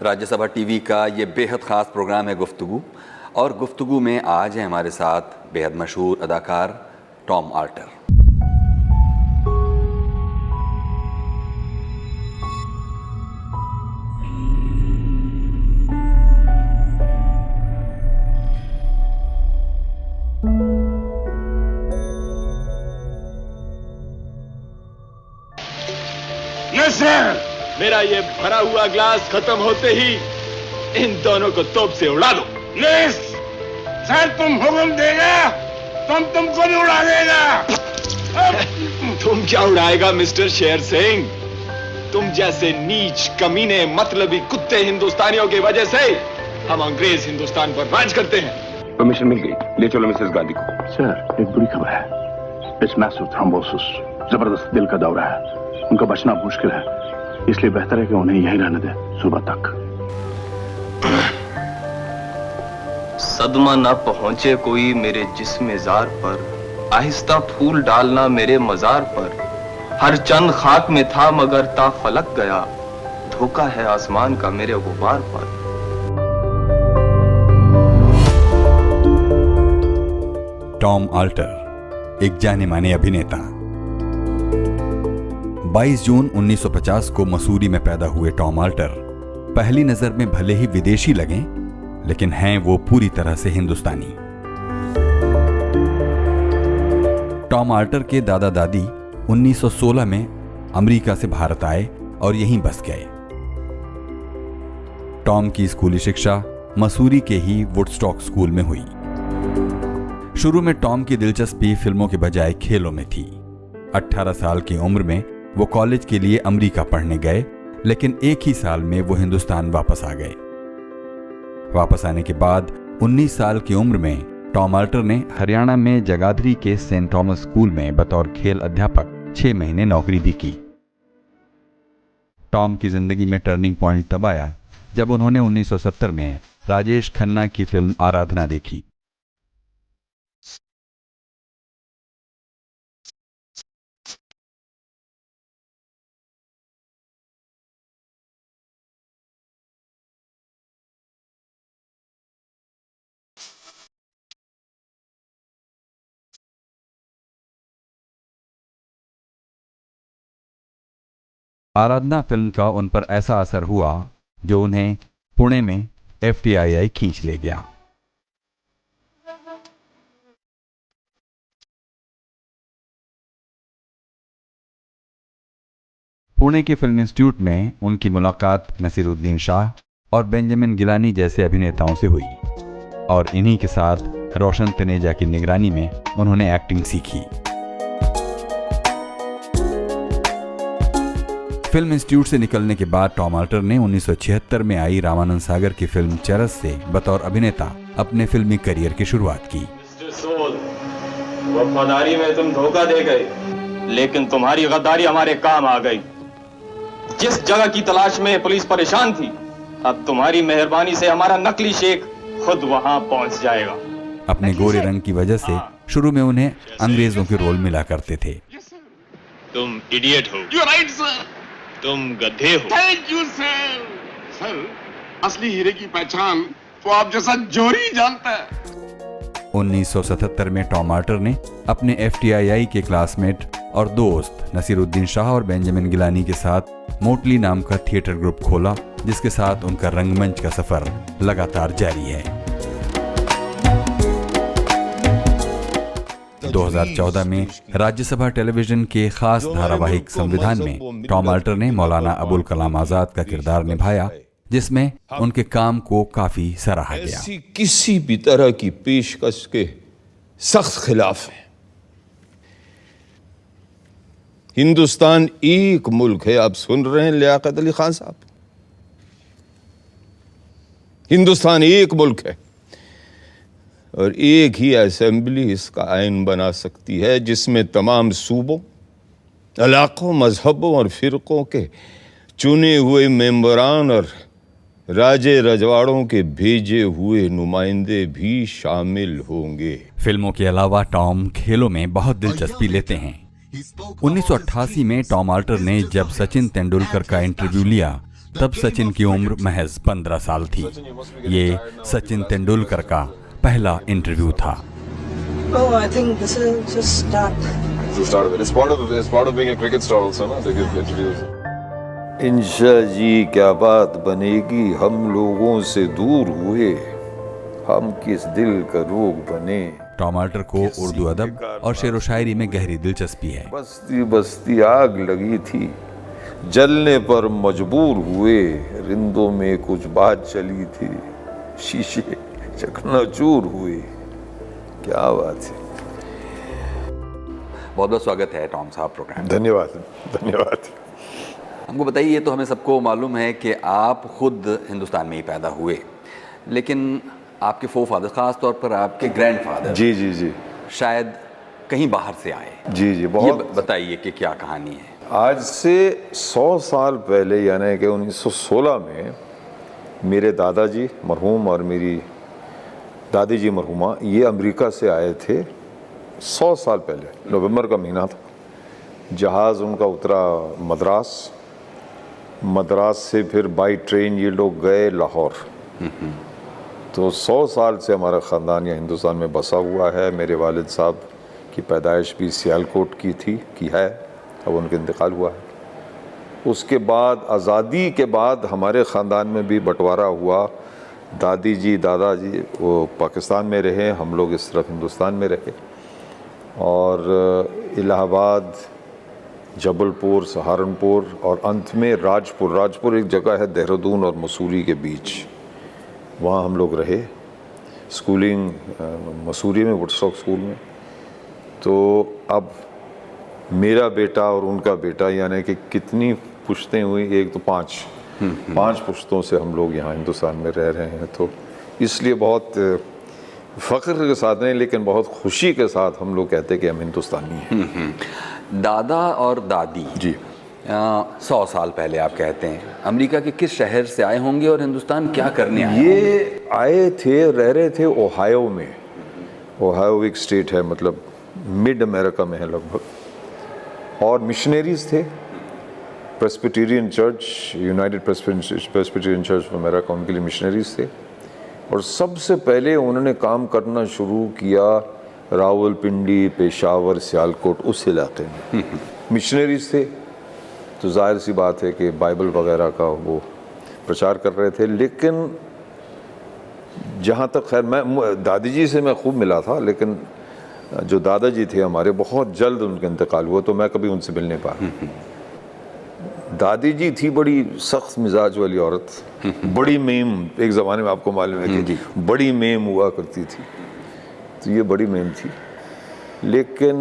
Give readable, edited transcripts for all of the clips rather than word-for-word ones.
Rajya Sabha TV का ये बेहद ख़ास प्रोग्राम है गुफ्तगू, और गुफ्तगू में आज है हमारे साथ बेहद मशहूर अदाकार टॉम आल्टर। सर, मेरा ये भरा हुआ ग्लास खत्म होते ही इन दोनों को तोप से उड़ा दो। नहीं सर, तुम हुक्म देगा तुमको भी उड़ा देगा। तुम क्या उड़ाएगा मिस्टर शेर सिंह? तुम जैसे नीच कमीने मतलबी कुत्ते हिंदुस्तानियों की वजह से हम अंग्रेज हिंदुस्तान पर राज करते हैं। परमिशन मिल गई, ले चलो मिसेस गांधी को। सर, एक बुरी खबर है। इस मैसिव थ्रोम्बोसिस, जबरदस्त दिल का दौरा है, उनका बचना मुश्किल है, इसलिए बेहतर है कि उन्हें यहीं रहने दें सुबह तक। सदमा ना पहुंचे कोई मेरे जिस्म जार पर, आहिस्ता फूल डालना मेरे मजार पर, हर चंद खाक में था मगर ता फलक गया, धोखा है आसमान का मेरे गुबार पर। टॉम आल्टर एक जाने माने अभिनेता। 22 जून 1950 को मसूरी में पैदा हुए टॉम आल्टर पहली नजर में भले ही विदेशी लगें, लेकिन हैं वो पूरी तरह से हिंदुस्तानी। टॉम आल्टर के दादा दादी 1916 में अमेरिका से भारत आए और यहीं बस गए। टॉम की स्कूली शिक्षा मसूरी के ही वुडस्टॉक स्कूल में हुई। शुरू में टॉम की दिलचस्पी फिल्मों के बजाय खेलों में थी। 18 साल की उम्र में वो कॉलेज के लिए अमेरिका पढ़ने गए, लेकिन एक ही साल में वो हिंदुस्तान वापस आ गए। वापस आने के बाद 19 साल की उम्र में टॉम आल्टर ने हरियाणा में जगाधरी के सेंट थॉमस स्कूल में बतौर खेल अध्यापक 6 महीने नौकरी भी की। टॉम की जिंदगी में टर्निंग पॉइंट तब आया जब उन्होंने 1970 में राजेश खन्ना की फिल्म आराधना देखी। आराधना फिल्म का उन पर ऐसा असर हुआ जो उन्हें पुणे में FTII खींच ले गया। पुणे के फिल्म इंस्टीट्यूट में उनकी मुलाकात नसीरुद्दीन शाह और बेंजामिन गिलानी जैसे अभिनेताओं से हुई, और इन्हीं के साथ रोशन तनेजा की निगरानी में उन्होंने एक्टिंग सीखी। फिल्म इंस्टीट्यूट से निकलने के बाद टॉम आल्टर ने 1976 में आई रामानंद सागर की फिल्म चरस से बतौर अभिनेता अपने फिल्मी करियर की शुरुआत की। मिस्टर सोल, वफादारी में तुम धोखा दे गए, लेकिन तुम्हारी गद्दारी हमारे काम आ गई। जिस जगह की तलाश में पुलिस परेशान थी, अब तुम्हारी मेहरबानी से हमारा नकली शेख खुद वहां पहुंच जाएगा। अपने गोरे रंग की वजह से शुरू में उन्हें अंग्रेजों के रोल मिला करते थे। तुम इडियट हो। You right sir. तुम गधे हो। Thank you sir. सर, असली हीरे की पहचान वो आप जैसा जोरी जानता है। 1977 में टॉम आल्टर ने अपने FTII के क्लासमेट और दोस्त नसीरुद्दीन शाह और बेंजामिन गिलानी के साथ मोटली नाम का थिएटर ग्रुप खोला, जिसके साथ उनका रंगमंच का सफर लगातार जारी है। 2014 में राज्यसभा टेलीविजन के खास धारावाहिक संविधान में टॉम आल्टर ने मौलाना अबुल कलाम आजाद का किरदार निभाया, जिसमें उनके काम को काफी सराहा गया। ऐसी किसी भी तरह की पेशकश के सख्त खिलाफ है। हिंदुस्तान एक मुल्क है, आप सुन रहे हैं लियाकत अली खान साहब। हिंदुस्तान एक मुल्क है और एक ही असेंबली इसका आइन बना सकती है, जिसमें तमाम सूबों, इलाकों, मजहबों और फिरकों के चुने हुए मेंबरान और राजे रजवाड़ों के भेजे हुए नुमाइंदे भी शामिल होंगे। फिल्मों के अलावा टॉम खेलों में बहुत दिलचस्पी लेते हैं। 1988 में टॉम आल्टर ने जब सचिन तेंदुलकर का इंटरव्यू लिया तब सचिन की उम्र महज 15 साल थी। ये सचिन तेंदुलकर का पहला इंटरव्यू था। Oh, I think this is just start. It's the start of it. It's part of being a cricket star also, na? To give interviews. इंशा जी क्या बात बनेगी, हम लोगों से दूर हुए, हम किस दिल का रोग बने। टमाटर को उर्दू अदब और शेर व शायरी में गहरी दिलचस्पी है। बस्ती बस्ती आग लगी थी, जलने पर मजबूर हुए, रिंदों में कुछ बात चली थी, शीशे चकनाचूर हुए। क्या बात है। बहुत बहुत स्वागत है टॉम साहब प्रोग्राम। धन्यवाद धन्यवाद। हमको बताइए, ये तो हमें सबको मालूम है कि आप खुद हिंदुस्तान में ही पैदा हुए, लेकिन आपके फोरफादर, खास तौर पर आपके ग्रैंडफादर जी जी जी शायद कहीं बाहर से आए। जी जी ये बहुत। बताइए कि क्या कहानी है। आज से 100 साल पहले यानी कि 1916 में मेरे दादाजी मरहूम और मेरी दादी जी मरहूमा ये अमेरिका से आए थे 100 साल पहले। नवंबर का महीना था। जहाज़ उनका उतरा मद्रास, मद्रास से फिर बाई ट्रेन ये लोग गए लाहौर। तो 100 साल से हमारा ख़ानदान यहाँ हिंदुस्तान में बसा हुआ है। मेरे वालिद साहब की पैदाइश भी सियालकोट की है, अब उनका इंतकाल हुआ है। उसके बाद आज़ादी के बाद हमारे ख़ानदान में भी बंटवारा हुआ। दादी जी दादाजी वो पाकिस्तान में रहे, हम लोग इस तरफ हिंदुस्तान में रहे। और इलाहाबाद, जबलपुर, सहारनपुर और अंत में राजपुर एक जगह है देहरादून और मसूरी के बीच, वहाँ हम लोग रहे। स्कूलिंग मसूरी में, वुडस्टॉक स्कूल में। तो अब मेरा बेटा और उनका बेटा यानी कि कितनी पुश्तें हुई, एक तो पांच पुश्तों से हम लोग यहाँ हिंदुस्तान में रह रहे हैं। तो इसलिए बहुत फ़ख्र के साथ नहीं, लेकिन बहुत खुशी के साथ हम लोग कहते हैं कि हम हिंदुस्तानी हैं। दादा और दादी जी 100 साल पहले आप कहते हैं अमेरिका के किस शहर से आए होंगे और हिंदुस्तान क्या करने आए? ये आए थे, रह रहे थे ओहायो में। ओहायो एक स्टेट है, मतलब मिड अमेरिका में है लगभग। और मिशनरीज थे। Presbyterian church, United Presbyterian church of America, उनके लिए मिशनरीज थे। और सबसे पहले उन्होंने काम करना शुरू किया रावलपिंडी, पेशावर, सियालकोट, उस इलाके में मिशनरीज थे। तो जाहिर सी बात है कि बाइबल वगैरह का वो प्रचार कर रहे थे। लेकिन जहाँ तक खैर मैं दादी जी से मैं खूब मिला था, लेकिन जो दादाजी थे हमारे, बहुत जल्द उनका इंतकाल हुआ, तो मैं कभी उनसे मिल नहीं पाया। दादी जी थी बड़ी सख्त मिजाज वाली औरत, बड़ी मेम। एक ज़माने में आपको मालूम है कि बड़ी मेम हुआ करती थी, तो ये बड़ी मेम थी। लेकिन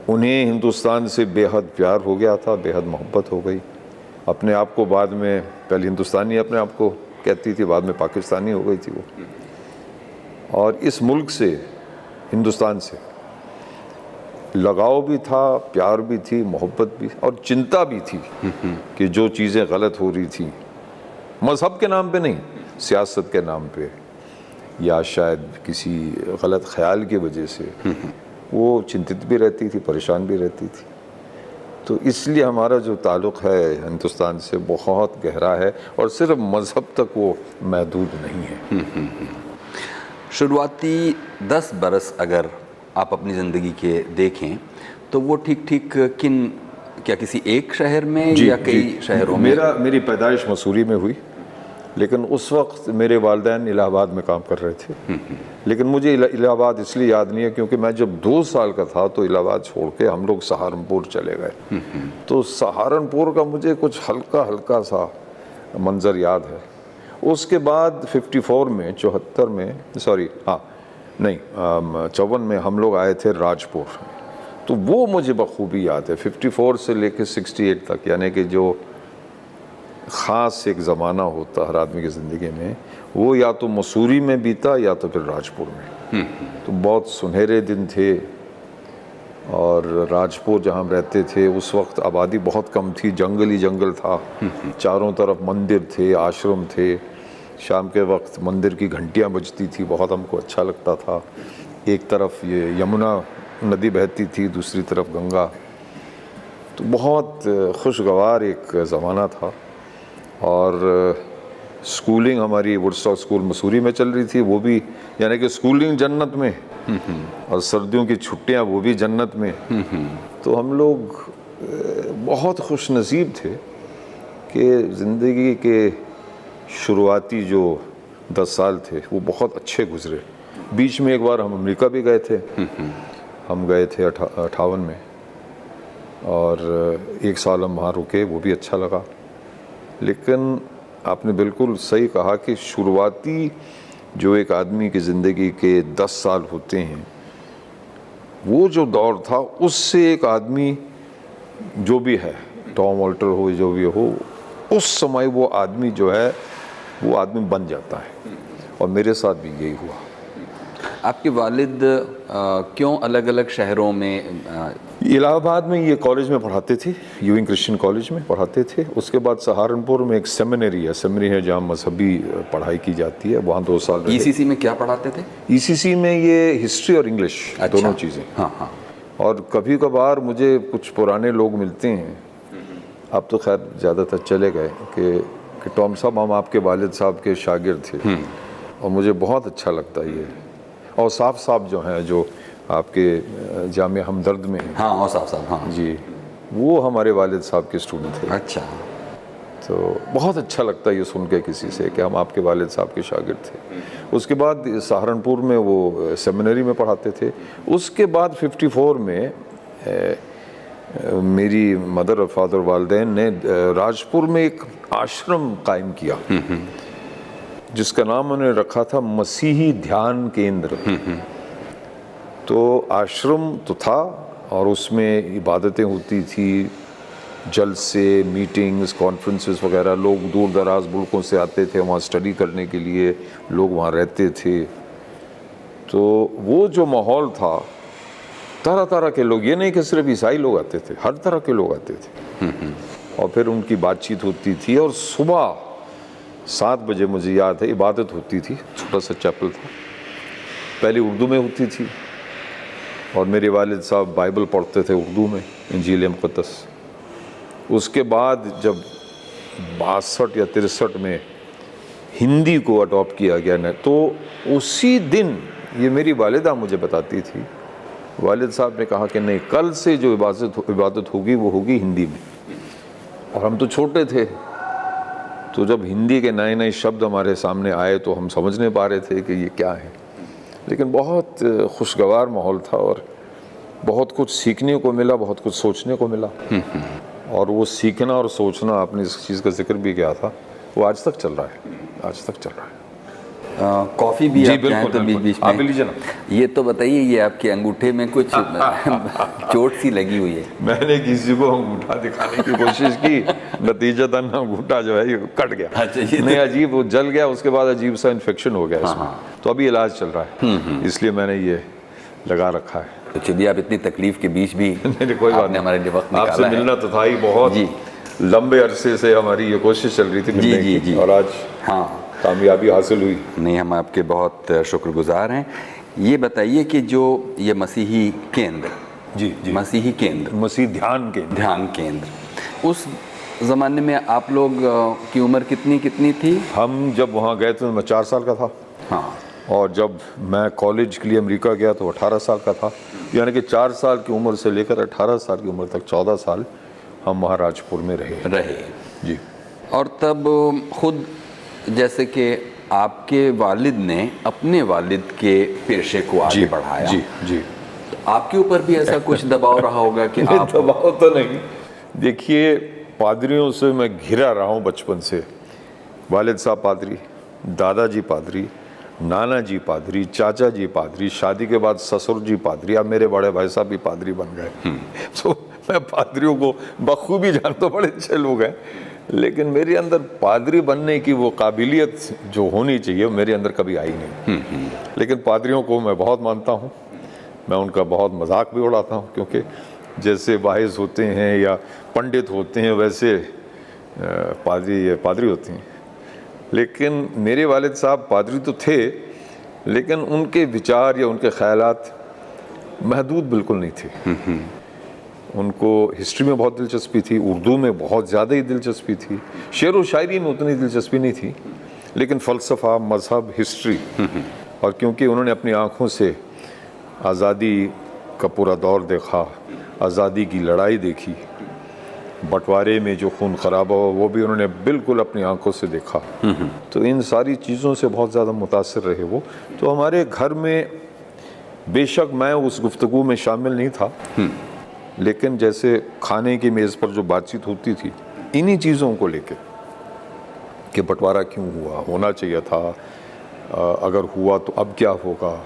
उन्हें हिंदुस्तान से बेहद प्यार हो गया था, बेहद मोहब्बत हो गई। अपने आप को बाद में, पहले हिंदुस्तानी अपने आप को कहती थी, बाद में पाकिस्तानी हो गई थी वो। और इस मुल्क से, हिंदुस्तान से लगाव भी था, प्यार भी थी, मोहब्बत भी, और चिंता भी थी कि जो चीज़ें गलत हो रही थी, मज़हब के नाम पे नहीं, सियासत के नाम पे, या शायद किसी गलत ख्याल की वजह से, वो चिंतित भी रहती थी, परेशान भी रहती थी। तो इसलिए हमारा जो ताल्लुक़ है हिंदुस्तान से बहुत गहरा है, और सिर्फ मज़हब तक वो महदूद नहीं है। शुरुआती 10 बरस अगर आप अपनी ज़िंदगी के देखें तो वो ठीक क्या किसी एक शहर में या कई शहरों में? मेरी पैदाइश मसूरी में हुई, लेकिन उस वक्त मेरे वालिदैन इलाहाबाद में काम कर रहे थे। लेकिन मुझे इलाहाबाद इसलिए याद नहीं है क्योंकि मैं जब 2 साल का था तो इलाहाबाद छोड़ के हम लोग सहारनपुर चले गए। तो सहारनपुर का मुझे कुछ हल्का सा मंजर याद है। उसके बाद 54 में, 74 में, सॉरी हाँ नहीं 54 में हम लोग आए थे राजपुर। तो वो मुझे बखूबी याद है 54 से लेकर 68 तक, यानी कि जो ख़ास एक ज़माना होता हर आदमी की ज़िंदगी में, वो या तो मसूरी में बीता या तो फिर राजपुर में। तो बहुत सुनहरे दिन थे। और राजपुर जहाँ हम रहते थे उस वक्त आबादी बहुत कम थी, जंगल था। चारों तरफ मंदिर थे, आश्रम थे। शाम के वक्त मंदिर की घंटियाँ बजती थी, बहुत हमको अच्छा लगता था। एक तरफ ये यमुना नदी बहती थी, दूसरी तरफ गंगा। तो बहुत खुशगवार एक ज़माना था। और स्कूलिंग हमारी वुडस्टॉक स्कूल मसूरी में चल रही थी, वो भी यानी कि स्कूलिंग जन्नत में, और सर्दियों की छुट्टियां वो भी जन्नत में। तो हम लोग बहुत खुश नसीब थे कि ज़िंदगी के शुरुआती जो 10 साल थे वो बहुत अच्छे गुजरे। बीच में एक बार हम अमेरिका भी गए थे, हम गए थे 58 में, और 1 साल हम वहाँ रुके, वो भी अच्छा लगा। लेकिन आपने बिल्कुल सही कहा कि शुरुआती जो एक आदमी की ज़िंदगी के 10 साल होते हैं, वो जो दौर था, उससे एक आदमी जो भी है, टॉम वॉल्टर हो, जो भी हो, उस समय वो आदमी जो है वो आदमी बन जाता है। और मेरे साथ भी यही हुआ। आपके वालिद क्यों अलग अलग शहरों में? इलाहाबाद में ये कॉलेज में पढ़ाते थे, यूइंग क्रिश्चियन कॉलेज में पढ़ाते थे। उसके बाद सहारनपुर में एक सेमिनरी है जहाँ मजहबी पढ़ाई की जाती है, वहाँ 2 साल रहे। ईसीसी में क्या पढ़ाते थे? ईसीसी में ये हिस्ट्री और इंग्लिश, अच्छा। दोनों चीज़ें। हाँ हाँ। और कभी कभार मुझे कुछ पुराने लोग मिलते हैं, अब तो खैर ज़्यादातर चले गए, कि टॉम साहब हम आपके वालिद साहब के शागिर्द थे, और मुझे बहुत अच्छा लगता है ये। और साफ साहब जो हैं, जो आपके जामिया हमदर्द में हैं, हाँ और साहब, हाँ जी, वो हमारे वालिद साहब के स्टूडेंट थे। अच्छा। तो बहुत अच्छा लगता है ये सुन के किसी से कि हम आपके वालिद साहब के शागिर्द थे। उसके बाद सहारनपुर में वो सेमिनरी में पढ़ाते थे। उसके बाद 54 में मेरी मदर और फादर वालिदैन ने राजपुर में एक आश्रम कायम किया, जिसका नाम उन्होंने रखा था मसीही ध्यान केंद्र। तो आश्रम तो था, और उसमें इबादतें होती थी, जलसे, मीटिंग्स, कॉन्फ्रेंसेस वगैरह। लोग दूर दराज मुल्कों से आते थे वहाँ स्टडी करने के लिए, लोग वहाँ रहते थे। तो वो जो माहौल था, तरह तरह के लोग, ये नहीं कि सिर्फ ईसाई लोग आते थे, हर तरह के लोग आते थे। और फिर उनकी बातचीत होती थी, और सुबह 7 बजे मुझे याद है इबादत होती थी। छोटा सा चैपल था, पहले उर्दू में होती थी, और मेरे वालिद साहब बाइबल पढ़ते थे उर्दू में, इंजील मुक़द्दस। उसके बाद जब 62 या 63 में हिंदी को अडॉप्ट किया गया न, तो उसी दिन ये मेरी वालिदा मुझे बताती थी, वालिद साहब ने कहा कि नहीं, कल से जो इबादत होगी वो होगी हिंदी में। और हम तो छोटे थे, तो जब हिंदी के नए नए शब्द हमारे सामने आए तो हम समझ नहीं पा रहे थे कि ये क्या है। लेकिन बहुत खुशगवार माहौल था, और बहुत कुछ सीखने को मिला, बहुत कुछ सोचने को मिला। और वो सीखना और सोचना, आपने इस चीज़ का जिक्र भी किया था, वो आज तक चल रहा है, आज तक चल रहा है। कॉफ़ी भी जी, आप चाहें बिल्कुल, तो बीच बीच में आप भी लीजिए ना। ये तो बताइए, ये आपके अंगूठे में कुछ चोट सी लगी हुई है? मैंने किसी को अंगूठा दिखाने की कोशिश की, नतीजतन अंगूठा जो है ये कट गया। अच्छा, ये नहीं, अजीब, वो जल गया, उसके बाद अजीब सा इन्फेक्शन हो गया इसमें। तो अभी इलाज चल रहा है, इसलिए मैंने ये लगा रखा है। तो चलिए, आप इतनी तकलीफ के बीच भी नहीं, कोई बात आपने हमारे लिए वक्त निकाला आपसे है। मिलना तो था ही, बहुत जी। लंबे अरसे से हमारी ये कोशिश चल रही थी मिलने जी, की, जी। और आज हाँ, कामयाबी हासिल हुई। नहीं, हम आपके बहुत शुक्रगुजार हैं। ये बताइए कि जो ये मसीही केंद्र, जी, मसीही केंद्र, मसीह ध्यान केंद्र, ध्यान केंद्र, उस ज़माने में आप लोग की उम्र कितनी थी? हम जब वहाँ गए तो मैं 4 साल का था। हाँ। और जब मैं कॉलेज के लिए अमेरिका गया तो 18 साल का था। यानी कि 4 साल की उम्र से लेकर 18 साल की उम्र तक 14 साल हम वहाँ राजपुर में रहे। जी। और तब खुद, जैसे कि आपके वालिद ने अपने वालिद के पेशे को आगे बढ़ाया, जी। तो आपके ऊपर भी ऐसा कुछ दबाव रहा होगा कि आप? दबाव तो नहीं, देखिए, पादरियों से मैं घिरा रहा हूँ बचपन से। वालिद साहब पादरी, दादाजी पादरी, नाना जी पादरी, चाचा जी पादरी, शादी के बाद ससुर जी पादरी, अब मेरे बड़े भाई साहब भी पादरी बन गए। तो मैं पादरियों को बखूबी जानता, बड़े अच्छे लोग हैं, लेकिन मेरे अंदर पादरी बनने की वो काबिलियत जो होनी चाहिए मेरे अंदर कभी आई नहीं। लेकिन पादरियों को मैं बहुत मानता हूँ, मैं उनका बहुत मजाक भी उड़ाता हूँ, क्योंकि जैसे वाइज होते हैं या पंडित होते हैं वैसे पादरी होते हैं। लेकिन मेरे वालिद साहब पादरी तो थे, लेकिन उनके विचार या उनके ख्यालात महदूद बिल्कुल नहीं थे। उनको हिस्ट्री में बहुत दिलचस्पी थी, उर्दू में बहुत ज़्यादा ही दिलचस्पी थी, शेर व शायरी में उतनी दिलचस्पी नहीं थी, लेकिन फ़लसफ़ा, मज़हब, हिस्ट्री, और क्योंकि उन्होंने अपनी आँखों से आज़ादी का पूरा दौर देखा, आज़ादी की लड़ाई देखी, बंटवारे में जो खून खराबा हुआ वो भी उन्होंने बिल्कुल अपनी आंखों से देखा, तो इन सारी चीज़ों से बहुत ज़्यादा मुतासिर रहे वो। तो हमारे घर में बेशक मैं उस गुफ्तगू में शामिल नहीं था, लेकिन जैसे खाने की मेज़ पर जो बातचीत होती थी इन्हीं चीज़ों को लेकर कि बंटवारा क्यों हुआ, होना चाहिए था, अगर हुआ तो अब क्या होगा,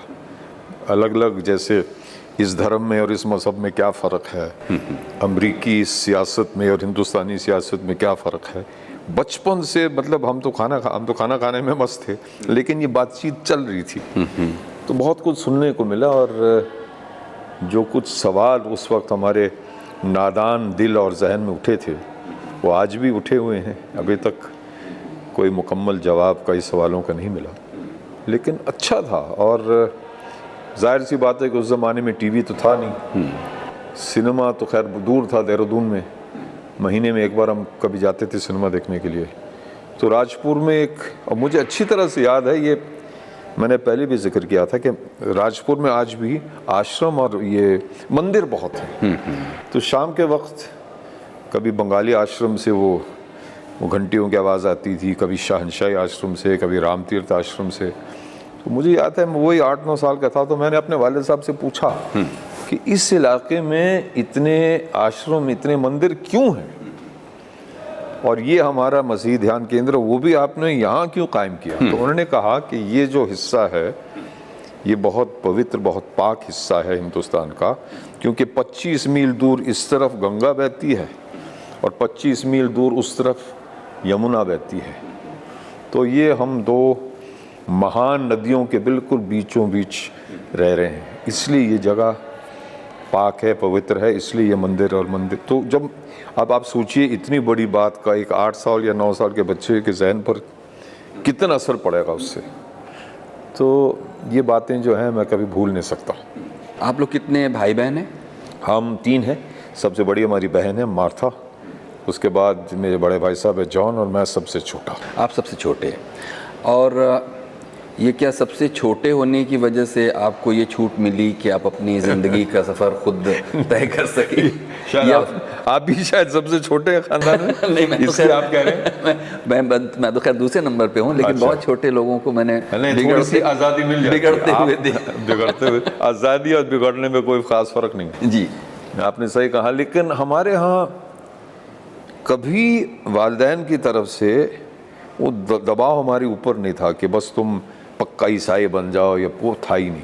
अलग अलग जैसे इस धर्म में और इस मज़हब में क्या फ़र्क है, अमरीकी सियासत में और हिंदुस्तानी सियासत में क्या फ़र्क है। बचपन से मतलब हम तो खाना खाने में मस्त थे, लेकिन ये बातचीत चल रही थी, तो बहुत कुछ सुनने को मिला। और जो कुछ सवाल उस वक्त हमारे नादान दिल और जहन में उठे थे वो आज भी उठे हुए हैं। अभी तक कोई मुकम्मल जवाब कई सवालों का नहीं मिला, लेकिन अच्छा था। और जाहिर सी बात है कि उस ज़माने में टीवी तो था नहीं, सिनेमा तो खैर दूर था, देहरादून में महीने में एक बार हम कभी जाते थे सिनेमा देखने के लिए। तो राजपुर में एक, और मुझे अच्छी तरह से याद है, ये मैंने पहले भी जिक्र किया था कि राजपुर में आज भी आश्रम और ये मंदिर बहुत हैं। तो शाम के वक्त कभी बंगाली आश्रम से वो घंटियों की आवाज़ आती थी, कभी शहनशाही आश्रम से, कभी रामतीर्थ आश्रम से। तो मुझे याद है मैं वही 8-9 साल का था, तो मैंने अपने वालिद साहब से पूछा कि इस इलाके में इतने आश्रम, इतने मंदिर क्यों हैं, और ये हमारा मसीही ध्यान केंद्र वो भी आपने यहाँ क्यों कायम किया। तो उन्होंने कहा कि ये जो हिस्सा है ये बहुत पवित्र, बहुत पाक हिस्सा है हिंदुस्तान का, क्योंकि 25 मील दूर इस तरफ गंगा बहती है और 25 मील दूर उस तरफ यमुना बहती है। तो ये हम दो महान नदियों के बिल्कुल बीचों बीच रह रहे हैं, इसलिए ये जगह पाक है, पवित्र है, इसलिए ये मंदिर और मंदिर। तो जब अब आप सोचिए इतनी बड़ी बात का एक 8 साल या 9 साल के बच्चे के जहन पर कितना असर पड़ेगा उससे, तो ये बातें जो हैं मैं कभी भूल नहीं सकता। आप लोग कितने भाई बहन हैं? हम 3 हैं, सबसे बड़ी हमारी बहन है मार्था, उसके बाद मेरे बड़े भाई साहब है जॉन, और मैं सबसे छोटा। आप सबसे छोटे हैं। और ये क्या सबसे छोटे होने की वजह से आपको ये छूट मिली कि आप अपनी ज़िंदगी का सफ़र खुद तय कर सके? शायद आप भी शायद सबसे छोटे हैं खानदान में। नहीं, मैं तो इसलिए आप कह रहे हैं मैं तो खैर दूसरे नंबर पे हूँ, लेकिन अच्छा। बहुत छोटे लोगों को मैंने थोड़ी सी आज़ादी मिल जाती है। बिगड़ते हुए आज़ादी और बिगड़ने में कोई ख़ास फ़र्क नहीं जी, आपने सही कहा। लेकिन हमारे यहाँ कभी वालिदैन की तरफ से वो दबाव हमारे ऊपर नहीं था कि बस तुम पक्का ईसाई बन जाओ, या वो था ही नहीं।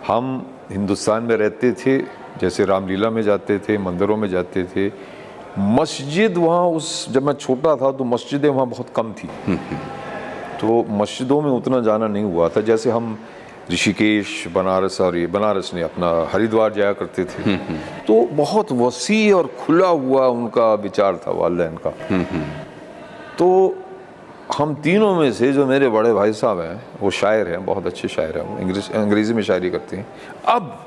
हम हिंदुस्तान में रहते थे, जैसे रामलीला में जाते थे, मंदिरों में जाते थे, मस्जिद वहाँ जब मैं छोटा था तो मस्जिदें वहाँ बहुत कम थी, तो मस्जिदों में उतना जाना नहीं हुआ था। जैसे हम ऋषिकेश, बनारस ने अपना हरिद्वार जाया करते थे, तो बहुत वसी और खुला हुआ उनका विचार था वालिदैन का। तो हम तीनों में से जो मेरे बड़े भाई साहब हैं वो शायर हैं, बहुत अच्छे शायर हैं, वो अंग्रेज़ी में शायरी करते हैं। अब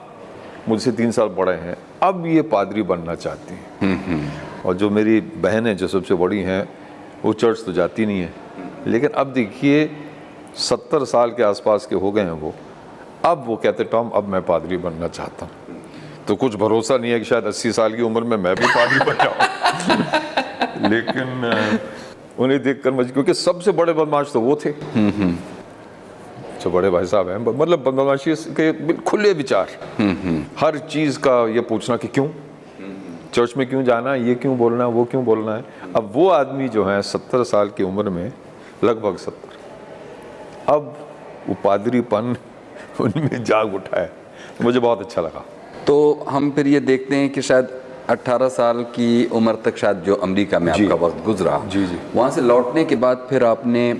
मुझसे 3 साल बड़े हैं, अब ये पादरी बनना चाहती हैं। और जो मेरी बहन है जो सबसे बड़ी हैं वो चर्च तो जाती नहीं है, लेकिन अब देखिए 70 साल के आसपास के हो गए हैं वो, अब वो कहते टॉम अब मैं पादरी बनना चाहता हूँ। तो कुछ भरोसा नहीं है कि शायद 80 साल की उम्र में मैं भी पादरी बन जाऊँ। लेकिन उन्हें देखकर मुझे, क्योंकि सबसे बड़े बदमाश तो वो थे, जो बड़े भाई साहब हैं, मतलब बदमाशी के खुले विचार, हर चीज़ का ये पूछना कि क्यों चर्च में क्यों जाना है, ये क्यों बोलना है, वो क्यों बोलना है। अब वो आदमी जो है 70 साल की उम्र में, लगभग 70, अब वो पादरीपन उनमें जाग उठा है, मुझे बहुत अच्छा लगा। तो हम फिर ये देखते हैं कि शायद 18 साल की उम्र तक शायद जो अमेरिका में आपका वक्त गुजरा, जी जी, वहाँ से लौटने के बाद फिर आपने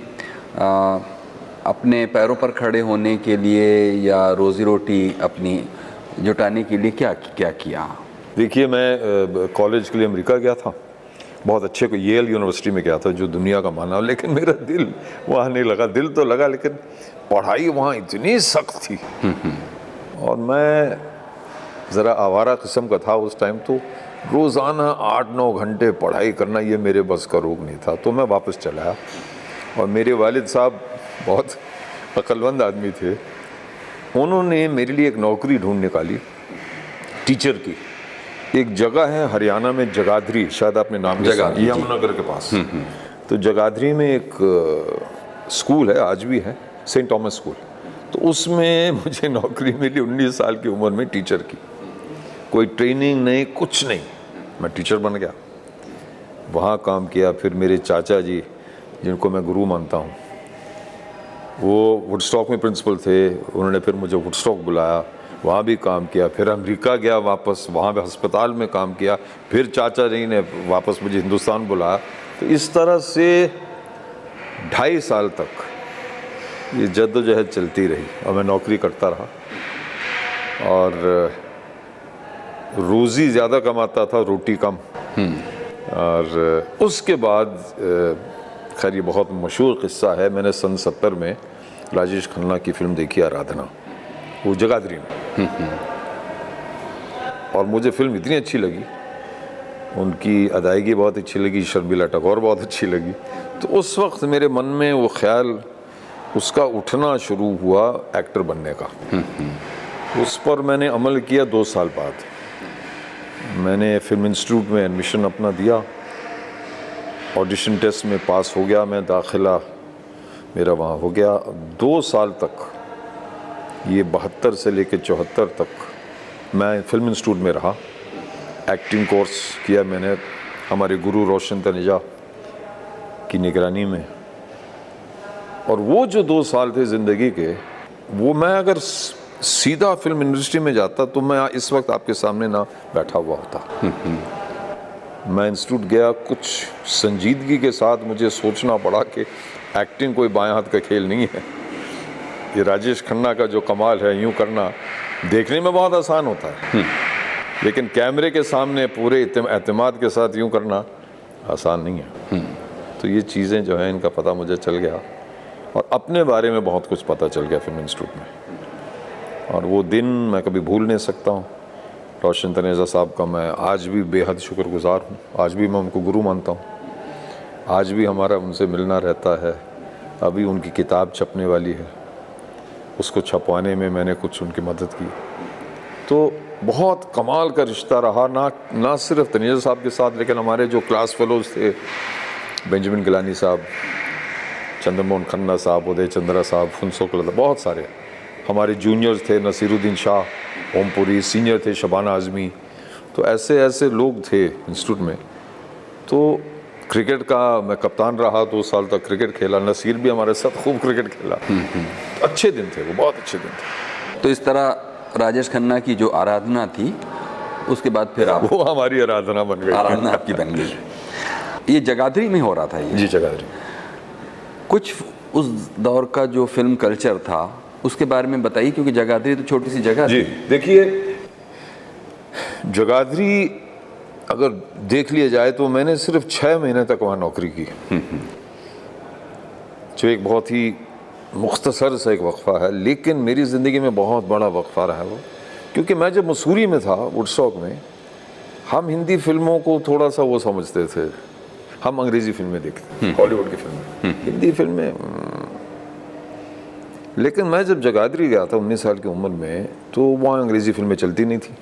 अपने पैरों पर खड़े होने के लिए या रोज़ी रोटी अपनी जुटाने के लिए क्या किया? देखिए मैं कॉलेज के लिए अमेरिका गया था, बहुत अच्छे को येल यूनिवर्सिटी में गया था जो दुनिया का माना, लेकिन मेरा दिल वहाँ नहीं लगा। दिल तो लगा लेकिन पढ़ाई वहाँ इतनी सख्त थी, और मैं ज़रा आवारा किस्म का था उस टाइम, तो रोज़ाना 8-9 घंटे पढ़ाई करना ये मेरे बस का रोग नहीं था। तो मैं वापस चला आया और मेरे वालिद साहब बहुत अक्लमंद आदमी थे, उन्होंने मेरे लिए एक नौकरी ढूंढ निकाली टीचर की। एक जगह है हरियाणा में जगाधरी, शायद आपने नाम जगाधरी, यमुनानगर के पास। तो जगाधरी में एक स्कूल है, आज भी है, सेंट थॉमस स्कूल। तो उसमें मुझे नौकरी मिली 19 साल की उम्र में टीचर की। कोई ट्रेनिंग नहीं, कुछ नहीं, मैं टीचर बन गया, वहाँ काम किया। फिर मेरे चाचा जी, जिनको मैं गुरु मानता हूँ, वो वुडस्टॉक में प्रिंसिपल थे, उन्होंने फिर मुझे वुडस्टॉक बुलाया, वहाँ भी काम किया। फिर अमेरिका गया वापस, वहाँ पे अस्पताल में काम किया। फिर चाचा जी ने वापस मुझे हिंदुस्तान बुलाया। तो इस तरह से 2.5 साल तक ये जद्दोजहद चलती रही और मैं नौकरी करता रहा और रोज़ी ज़्यादा कमाता था, रोटी कम। और उसके बाद खैर ये बहुत मशहूर क़िस्सा है, मैंने सन 70 में राजेश खन्ना की फ़िल्म देखी आराधना, वो जगाधरी में। और मुझे फ़िल्म इतनी अच्छी लगी, उनकी अदायगी बहुत अच्छी लगी, शर्मिला टैगोर बहुत अच्छी लगी। तो उस वक्त मेरे मन में वो ख्याल उसका उठना शुरू हुआ एक्टर बनने का। उस पर मैंने अमल किया। 2 साल बाद मैंने फिल्म इंस्टीट्यूट में एडमिशन अपना दिया, ऑडिशन टेस्ट में पास हो गया, मैं दाखिला मेरा वहाँ हो गया। 2 साल तक, ये 72 से लेकर 74 तक मैं फिल्म इंस्टीट्यूट में रहा। एक्टिंग कोर्स किया मैंने हमारे गुरु रोशन तनेजा की निगरानी में। और वो जो 2 साल थे ज़िंदगी के, वो मैं अगर सीधा फिल्म इंडस्ट्री में जाता तो मैं इस वक्त आपके सामने ना बैठा हुआ होता। मैं इंस्टीट्यूट गया, कुछ संजीदगी के साथ मुझे सोचना पड़ा कि एक्टिंग कोई बाएं हाथ का खेल नहीं है। ये राजेश खन्ना का जो कमाल है, यूं करना देखने में बहुत आसान होता है, लेकिन कैमरे के सामने पूरे एतमाद के साथ यूं करना आसान नहीं है। तो ये चीज़ें जो हैं, इनका पता मुझे चल गया और अपने बारे में बहुत कुछ पता चल गया फिल्म इंस्टीट्यूट में। और वो दिन मैं कभी भूल नहीं सकता हूँ। रोशन तनेजा साहब का मैं आज भी बेहद शुक्रगुजार हूँ, आज भी मैं उनको गुरु मानता हूँ, आज भी हमारा उनसे मिलना रहता है। अभी उनकी किताब छपने वाली है, उसको छपवाने में मैंने कुछ उनकी मदद की। तो बहुत कमाल का रिश्ता रहा, ना सिर्फ तनेजा साहब के साथ, लेकिन हमारे जो क्लास फेलोज थे, बेंजामिन गिलानी साहब, चंद्रमोहन खन्ना साहब, उदय चंद्रा साहब, फुनसुक लता, बहुत सारे हमारे जूनियर्स थे, नसीरुद्दीन शाह, ओमपुरी, सीनियर थे शबाना आज़मी। तो ऐसे ऐसे लोग थे इंस्टीट्यूट में। तो क्रिकेट का मैं कप्तान रहा, 2 साल तक क्रिकेट खेला। नसीर भी हमारे साथ खूब क्रिकेट खेला। अच्छे दिन थे वो, बहुत अच्छे दिन थे। तो इस तरह राजेश खन्ना की जो आराधना थी, उसके बाद फिर आप, वो हमारी आराधना बन गई। आराधना आपकी बन गई। ये जगाधरी में हो रहा था ये? जी, जगाधरी। कुछ उस दौर का जो फिल्म कल्चर था उसके बारे में बताइए, क्योंकि जगाधरी तो छोटी सी जगह जी, देखिए जगाधरी अगर देख लिया जाए तो मैंने सिर्फ 6 महीने तक वहाँ नौकरी की, जो एक बहुत ही मुख्तसर सा एक वक्फा है, लेकिन मेरी ज़िंदगी में बहुत बड़ा वक्फा रहा है वो। क्योंकि मैं जब मसूरी में था, वुडस्टॉक में, हम हिंदी फिल्मों को थोड़ा सा वो समझते थे, हम अंग्रेज़ी फिल्में देखते, हॉलीवुड की फिल्में, हिंदी फिल्में। लेकिन मैं जब जगाधरी गया था 19 साल की उम्र में, तो वहाँ अंग्रेज़ी फिल्में चलती नहीं थी।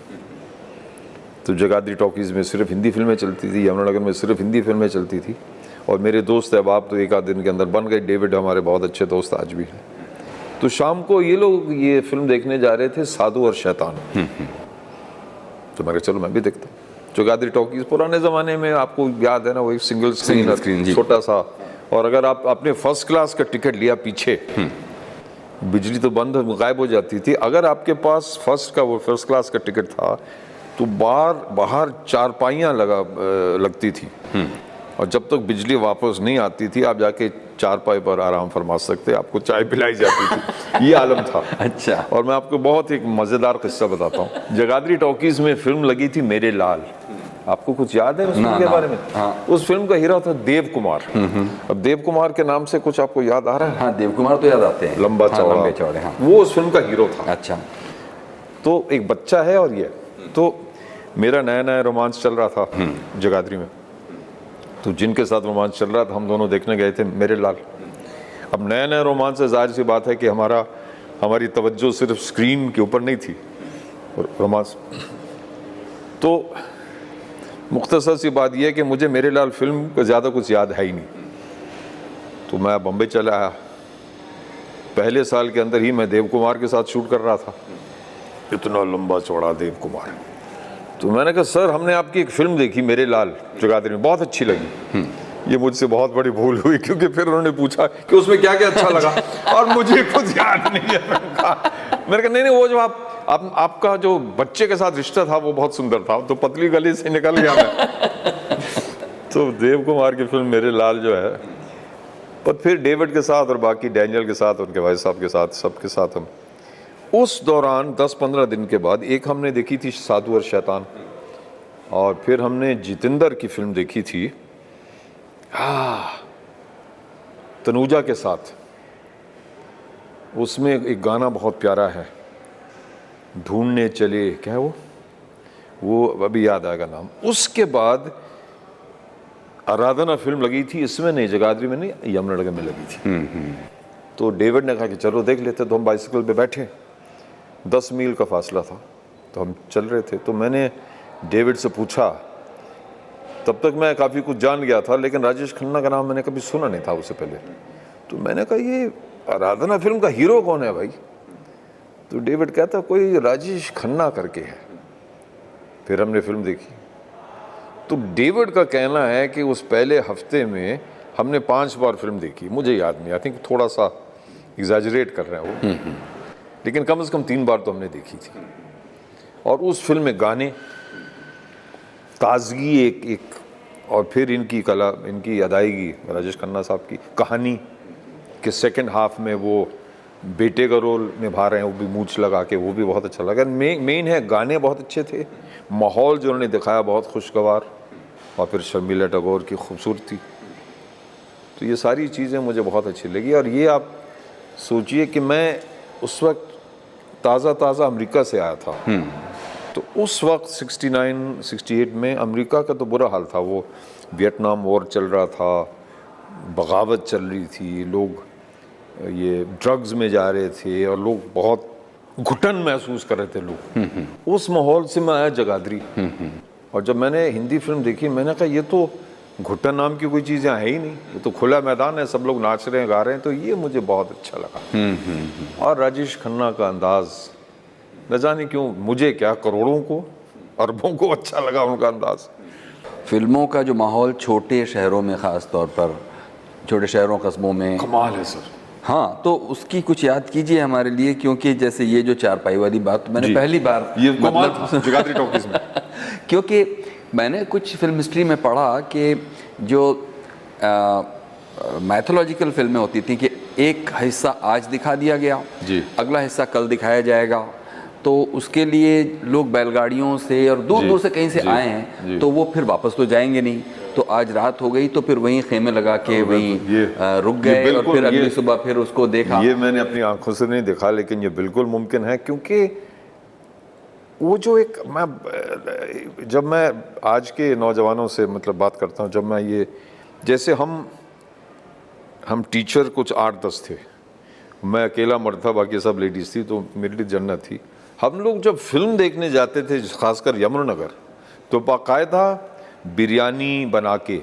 तो जगाधरी टॉकीज़ में सिर्फ हिंदी फिल्में चलती थी, यमुनानगर में सिर्फ हिंदी फिल्में चलती थी। और मेरे दोस्त अहबाब तो एक आध दिन के अंदर बन गए। डेविड हमारे बहुत अच्छे दोस्त आज भी हैं। तो शाम को ये लोग ये फिल्म देखने जा रहे थे, साधु और शैतान। तो मैं कहा चलो मैं भी देखता हूँ। जगाधरी टॉकीज़ पुराने ज़माने में, आपको याद है ना, वो एक सिंगल स्क्रीन छोटा सा, और अगर आप अपने फर्स्ट क्लास का टिकट लिया पीछे, बिजली तो बंद गायब हो जाती थी। अगर आपके पास फर्स्ट क्लास का टिकट था तो बाहर चारपाइयाँ लगती थी, और जब तक बिजली वापस नहीं आती थी आप जाके चारपाई पर आराम फरमा सकते, आपको चाय पिलाई जाती थी। ये आलम था। अच्छा। और मैं आपको बहुत एक मज़ेदार किस्सा बताता हूँ। जगाधरी टॉकीज़ में फिल्म लगी थी मेरे लाल, आपको कुछ याद है उस फिल्म के बारे में? हाँ। उस फिल्म का हीरो था देव कुमार। अब देव कुमार के नाम से कुछ आपको याद आ रहा है? हाँ, देव कुमार तो याद आते हैं, लंबा चौड़ा। लंबे चौड़े। हाँ, वो उस फिल्म का हीरो था। अच्छा। तो एक बच्चा है और ये तो मेरा नया नया रोमांस चल रहा था जगाधरी में, तो जिनके साथ रोमांस चल रहा था हम दोनों देखने गए थे मेरे लाल। अब नया नया रोमांस से जाहिर सी बात है कि हमारी तवज्जो सिर्फ स्क्रीन के ऊपर नहीं थी रोमांस। तो मुख्तसर सी बात यह है कि मुझे मेरे लाल फिल्म का ज़्यादा कुछ याद है ही नहीं। तो मैं बम्बई चला आया, पहले साल के अंदर ही मैं देव कुमार के साथ शूट कर रहा था। इतना लंबा चौड़ा देव कुमार। तो मैंने कहा सर हमने आपकी एक फिल्म देखी मेरे लाल जगाधरी में, बहुत अच्छी लगी। ये मुझसे बहुत बड़ी भूल हुई, क्योंकि फिर उन्होंने पूछा कि उसमें क्या क्या अच्छा लगा और मुझे कुछ याद नहीं है फिल्म का। मैंने कहा नहीं वो जो आपका जो बच्चे के साथ रिश्ता था वो बहुत सुंदर था, तो पतली गली से निकल गया मैं। तो देव कुमार की फिल्म मेरे लाल जो है, पर फिर डेविड के साथ और बाकी डैनियल के साथ, उनके भाई साहब के साथ, सबके साथ हम उस दौरान 10-15 दिन के बाद एक हमने देखी थी साधु और शैतान, और फिर हमने जितेंद्र की फिल्म देखी थी तनुजा के साथ। उसमें एक गाना बहुत प्यारा है, ढूंढने चले, क्या है वो अभी याद आएगा नाम। उसके बाद आराधना फिल्म लगी थी, इसमें नहीं, जगाधरी में नहीं, यमुनानगर में लगी थी। तो डेविड ने कहा कि चलो देख लेते। तो हम बाइसिकल पे बैठे, 10 मील का फासला था, तो हम चल रहे थे। तो मैंने डेविड से पूछा, तब तक मैं काफ़ी कुछ जान गया था, लेकिन राजेश खन्ना का नाम मैंने कभी सुना नहीं था उससे पहले। तो मैंने कहा ये आराधना फिल्म का हीरो कौन है भाई? तो डेविड कहता कोई राजेश खन्ना करके है। फिर हमने फिल्म देखी। तो डेविड का कहना है कि उस पहले हफ्ते में हमने 5 बार फिल्म देखी, मुझे याद नहीं, आई थिंक थोड़ा सा एग्जैजरेट कर रहे हैं वो, लेकिन कम से कम 3 बार तो हमने देखी थी। और उस फिल्म में गाने, ताजगी एक और फिर इनकी कला, इनकी अदायगी, राजेश खन्ना साहब की कहानी के सेकंड हाफ में वो बेटे का रोल निभा रहे हैं, वो भी मूंछ लगा के, वो भी बहुत अच्छा लगा। मेन है गाने बहुत अच्छे थे, माहौल जो उन्होंने दिखाया बहुत खुशगवार, और फिर शर्मिला टैगोर की खूबसूरती। तो ये सारी चीज़ें मुझे बहुत अच्छी लगी। और ये आप सोचिए कि मैं उस वक्त ताज़ा अमेरिका से आया था, तो उस वक्त 69-68 में अमेरिका का तो बुरा हाल था। वो वियतनाम वॉर चल रहा था, बगावत चल रही थी, लोग ये ड्रग्स में जा रहे थे और लोग बहुत घुटन महसूस कर रहे थे लोग। उस माहौल से मैं आया जगाधरी, और जब मैंने हिंदी फिल्म देखी मैंने कहा ये तो घुटन नाम की कोई चीज़ यहाँ है ही नहीं, ये तो खुला मैदान है, सब लोग नाच रहे हैं, गा रहे हैं। तो ये मुझे बहुत अच्छा लगा। और राजेश खन्ना का अंदाज, न जाने क्यों मुझे क्या, करोड़ों को, अरबों को अच्छा लगा उनका अंदाज। फिल्मों का जो माहौल छोटे शहरों में, ख़ास तौर पर छोटे शहरों कस्बों में कमाल है सर। हाँ, तो उसकी कुछ याद कीजिए हमारे लिए, क्योंकि जैसे ये जो चारपाई वाली बात मैंने पहली बार ये मतलब जगाधरी टॉकीज में क्योंकि मैंने कुछ फिल्म हिस्ट्री में पढ़ा कि जो मैथोलॉजिकल फिल्में होती थी कि एक हिस्सा आज दिखा दिया गया जी, अगला हिस्सा कल दिखाया जाएगा, तो उसके लिए लोग बैलगाड़ियों से और दूर दूर से कहीं से आए हैं, तो वो फिर वापस तो जाएंगे नहीं, तो आज रात हो गई तो फिर वहीं खेमे लगा के वहीं रुक गए और फिर अगली सुबह फिर उसको देखा। ये मैंने अपनी आंखों से नहीं देखा, लेकिन ये बिल्कुल मुमकिन है, क्योंकि वो जो एक जब मैं आज के नौजवानों से मतलब बात करता हूँ, जब मैं ये, जैसे हम टीचर कुछ 8-10 थे, मैं अकेला मर्द था, बाकी सब लेडीज़ थी, तो मेरे लिए जन्नत थी। हम लोग जब फिल्म देखने जाते थे, खासकर यमुनानगर, तो बाकायदा बिरयानी बना के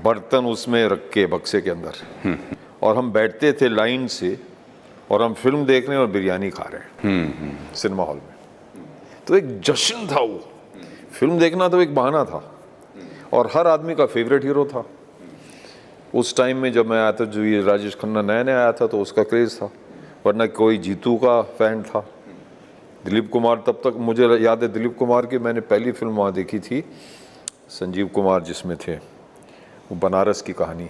बर्तन उसमें रख के बक्से के अंदर, और हम बैठते थे लाइन से, और हम फिल्म देख रहे हैं और बिरयानी खा रहे हैं सिनेमा हॉल में। तो एक जश्न था वो, फिल्म देखना तो एक बहाना था, और हर आदमी का फेवरेट हीरो था उस टाइम में। जब मैं आया था, जो ये राजेश खन्ना नया आया था, तो उसका क्रेज़ था, वरना कोई जीतू का फैन था। दिलीप कुमार, तब तक मुझे याद है दिलीप कुमार की मैंने पहली फिल्म वहाँ देखी थी, संजीव कुमार जिसमें थे, वो बनारस की कहानी,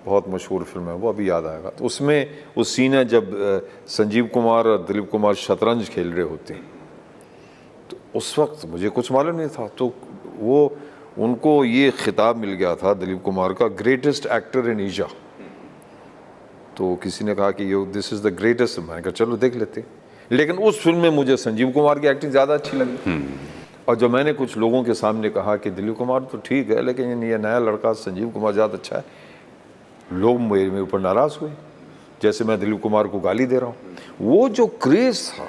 बहुत मशहूर फिल्म है वो, अभी याद आएगा। तो उसमें वो सीन है जब संजीव कुमार और दिलीप कुमार शतरंज खेल रहे होते हैं, तो उस वक्त मुझे कुछ मालूम नहीं था, तो वो उनको ये खिताब मिल गया था दिलीप कुमार का, ग्रेटेस्ट एक्टर इन एशिया। तो किसी ने कहा कि दिस इज़ द ग्रेटेस्ट, मैंने कहा चलो देख लेते। लेकिन उस फिल्म में मुझे संजीव कुमार की एक्टिंग ज़्यादा अच्छी लगी। और जो मैंने कुछ लोगों के सामने कहा कि दिलीप कुमार तो ठीक है लेकिन ये नया लड़का संजीव कुमार ज़्यादा अच्छा है, लोग मेरे ऊपर नाराज़ हुए, जैसे मैं दिलीप कुमार को गाली दे रहा हूँ। वो जो क्रेज़ था,